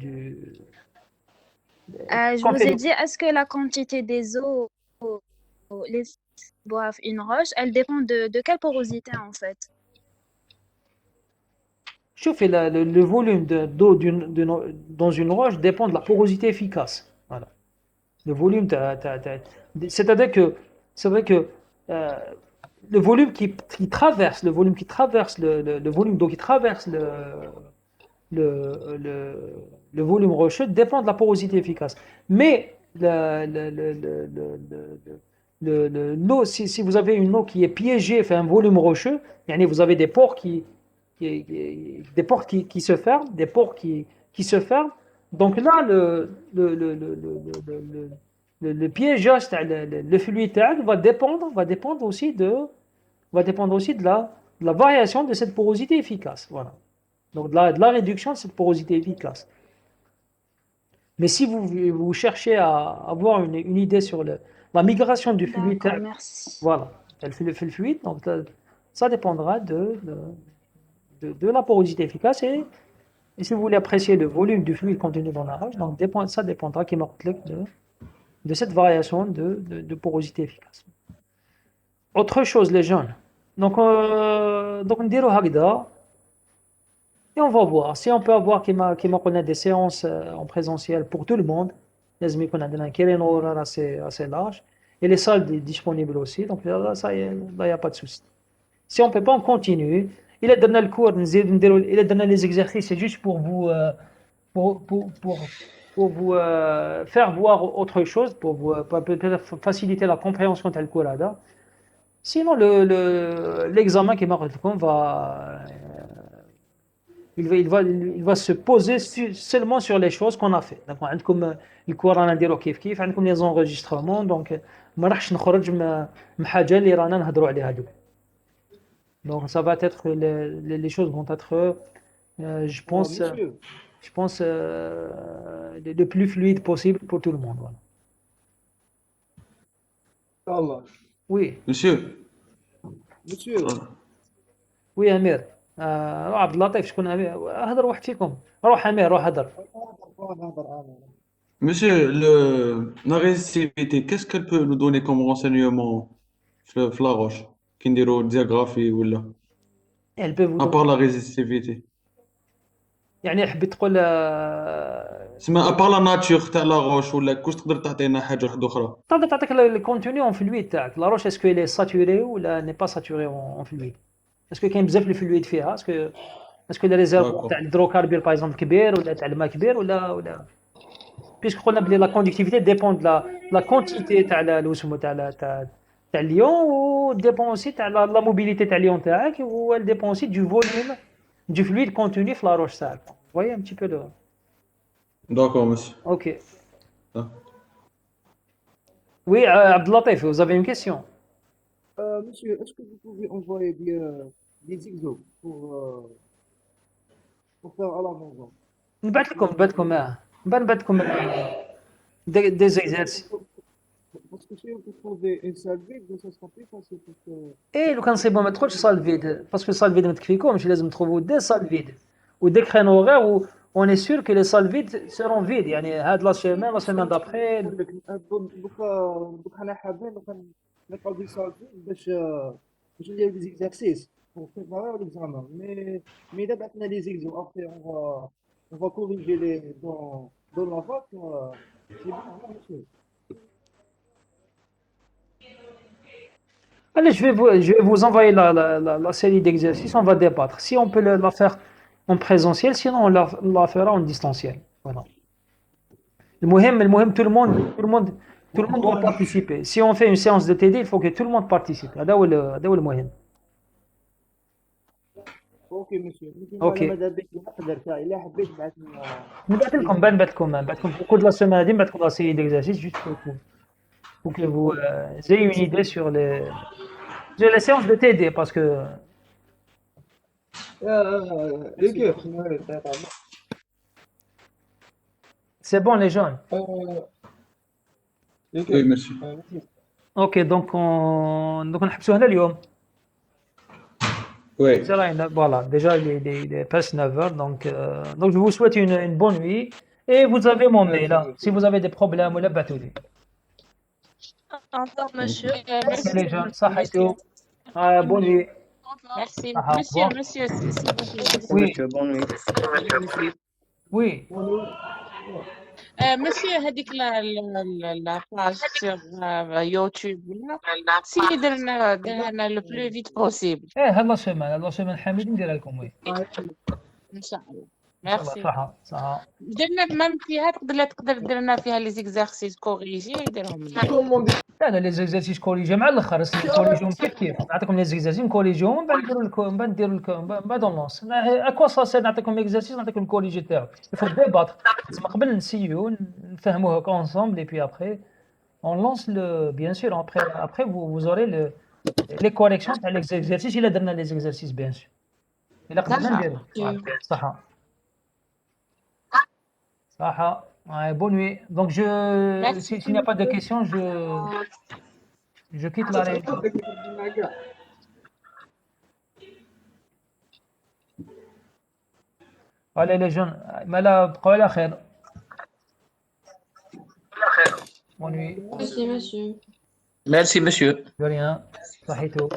Je vous ai dit, est-ce que la quantité des eaux les boivent une roche, elle dépend de quelle porosité en fait? Je fais le volume d'eau dans une roche dépend de la porosité efficace. Voilà. Le volume, c'est-à-dire que c'est vrai que le volume qui traverse le volume d'eau qui traverse le volume rocheux dépend de la porosité efficace. Mais l'eau, si vous avez une eau qui est piégée, fait un volume rocheux, vous avez des pores qui se ferment, des pores qui se ferment. Donc là, le piégeage, le fluide va dépendre aussi de la variation de cette porosité efficace. Voilà. Donc de la réduction de cette porosité efficace. Mais si vous cherchez à avoir une idée sur la migration du fluide, voilà, le fluide, donc ça dépendra de la porosité efficace et si vous voulez apprécier le volume du fluide contenu dans la roche, donc ça dépendra de cette variation de porosité efficace. Autre chose, les jeunes. Donc on dirait هكذا Et on va voir. Si on peut avoir qui m'a connaît des séances en présentiel pour tout le monde, لازم يكون عندنا un créneau horaire assez large. Et les salles disponibles aussi. Donc là, ça, là, il n'y a pas de souci. Si on ne peut pas, on continue. Il a donné le cours, il a donné les exercices, c'est juste pour vous, pour vous faire voir autre chose, pour vous peut-être faciliter la compréhension tel cours là. Sinon, l'examen qui marque il va se poser seulement sur les choses qu'on a fait. Donc, عندكم الكور رانا نديرو كيف عندكم les enregistrements, donc ما راحش نخرج من حاجه اللي رانا نهضروا عليها دوك. Donc ça va être les choses vont être je pense le plus fluide possible pour tout le monde. Voilà. Allah. Oui. Monsieur. Oui Amir. عبد اللطيف شكون امير هضر واحد فيكم روح امير روح هضر. Monsieur, la résistivité, qu'est-ce qu'elle peut nous donner comme renseignement في la roche كي نديرو diagraphie ولا Elle peut vous à part la résistivité يعني حبيت تقول سما à part la nature تاع la roche ولا كوش تقدر تعطينا حاجه واحده اخرى تقدر تعطيك الكونتوني اون فلويد تاعك لا روش اسكو لي ساتوري ولا ني با ساتوري اون فلويد اسكو كاين بزاف الفلويد فيها اسكو لي ريزيرف تاع الهيدروكاربور باغ اكزومبل كبير ولا تاع الماء كبير ولا بيسك قلنا بلي لا كوندكتيفيتي ديبون دو لا كونتيتي تاع الوسمو تاع اليون و ديبون اوسي تاع لا موبيليتي تاع اليون تاعك و ديبون اوسي دو فوليوم دو فلويد كونتوني في لا روش تاعك voyez un petit peu le D'accord monsieur. OK. Oui, Abdelatif, vous avez une question? Monsieur, est-ce que vous pouvez envoyer des exos pour faire à la maison? نبعث لكم des exercices. Parce que si on peut trouver une salle vide, ça sera plus facile pour que... ايه لو كان نصيبوا ما تدخلش صال فيد باسكو صال فيد ما تكفيكمش لازم تخوفوا دي صال فيد ودي كرينو غير on est sûr que les salles vides seront vides يعني هاد لا سيمين دابخي دوك حنا حابين نلقاو دي صال فيد باش نديرو دي زيكزارسيس pour préparer l'examen. Mais d'abord, on a les exos. Après, on va corriger dans la fac. C'est bon, monsieur. Allez, je vais vous envoyer la série d'exercices. On va débattre. Si on peut la faire en présentiel, sinon on la fera en distanciel. Voilà. المهم tout le monde doit participer. Si on fait une séance de TD, il faut que tout le monde participe. هذا هو المهم. اوكي مسيو اوكي ماذا بك نقدر تاعي الا حبيت نبعث نبعث لكم في كل لا سيمين هذه نبعث لكم لا سيري ديكزارسيس juste pour que vous ayez une idée sur les séances de TD parce que c'est bon les jeunes. Oui merci. OK donc نحبسوا هنا اليوم. Oui. Voilà, déjà il est presque 9h, donc je vous souhaite une bonne nuit et vous avez mon mail là. Si vous avez des problèmes, ولا بعثوا لي. Au revoir, monsieur. Merci les gens, صحيتو. Bonne nuit. Merci. Monsieur, s'il vous plaît. Oui. Monsieur, bonne nuit. Oui. Monsieur, هذيك la page sur YouTube si درنا le plus vite possible. هلا سيمان حميد نديرها لكم وي. إن شاء الله. ميرسي. صح. درنا مام فيها تقدر درنا فيها لي زيكزارسيس كوريجي يديرهم لنا. لا لي زيكزارسيس كوريجي مع الاخر كوريجيهم كيف نعطيكم لي زيكزارسيس كوريجيهم من بعد نديروا لكم بعد نلونس اكوا سا نعطيكم ليكزارسيس نعطيكم الكوريجي تاعو يفو ديباتر تسمى قبل نسيو نفهموها كونسومبل اي بي ابري on lance bien sûr après vous aurez les corrections تاع ليكزارسيس الا درنا لي زيكزارسيس bien sûr الا قدرنا نديرو صح bonne nuit. Donc s'il n'y a pas de questions, je quitte la réunion. Allez les jeunes, Mala, بقوا على خير. Bonne nuit. Merci monsieur. Merci monsieur. De rien. صحيتو.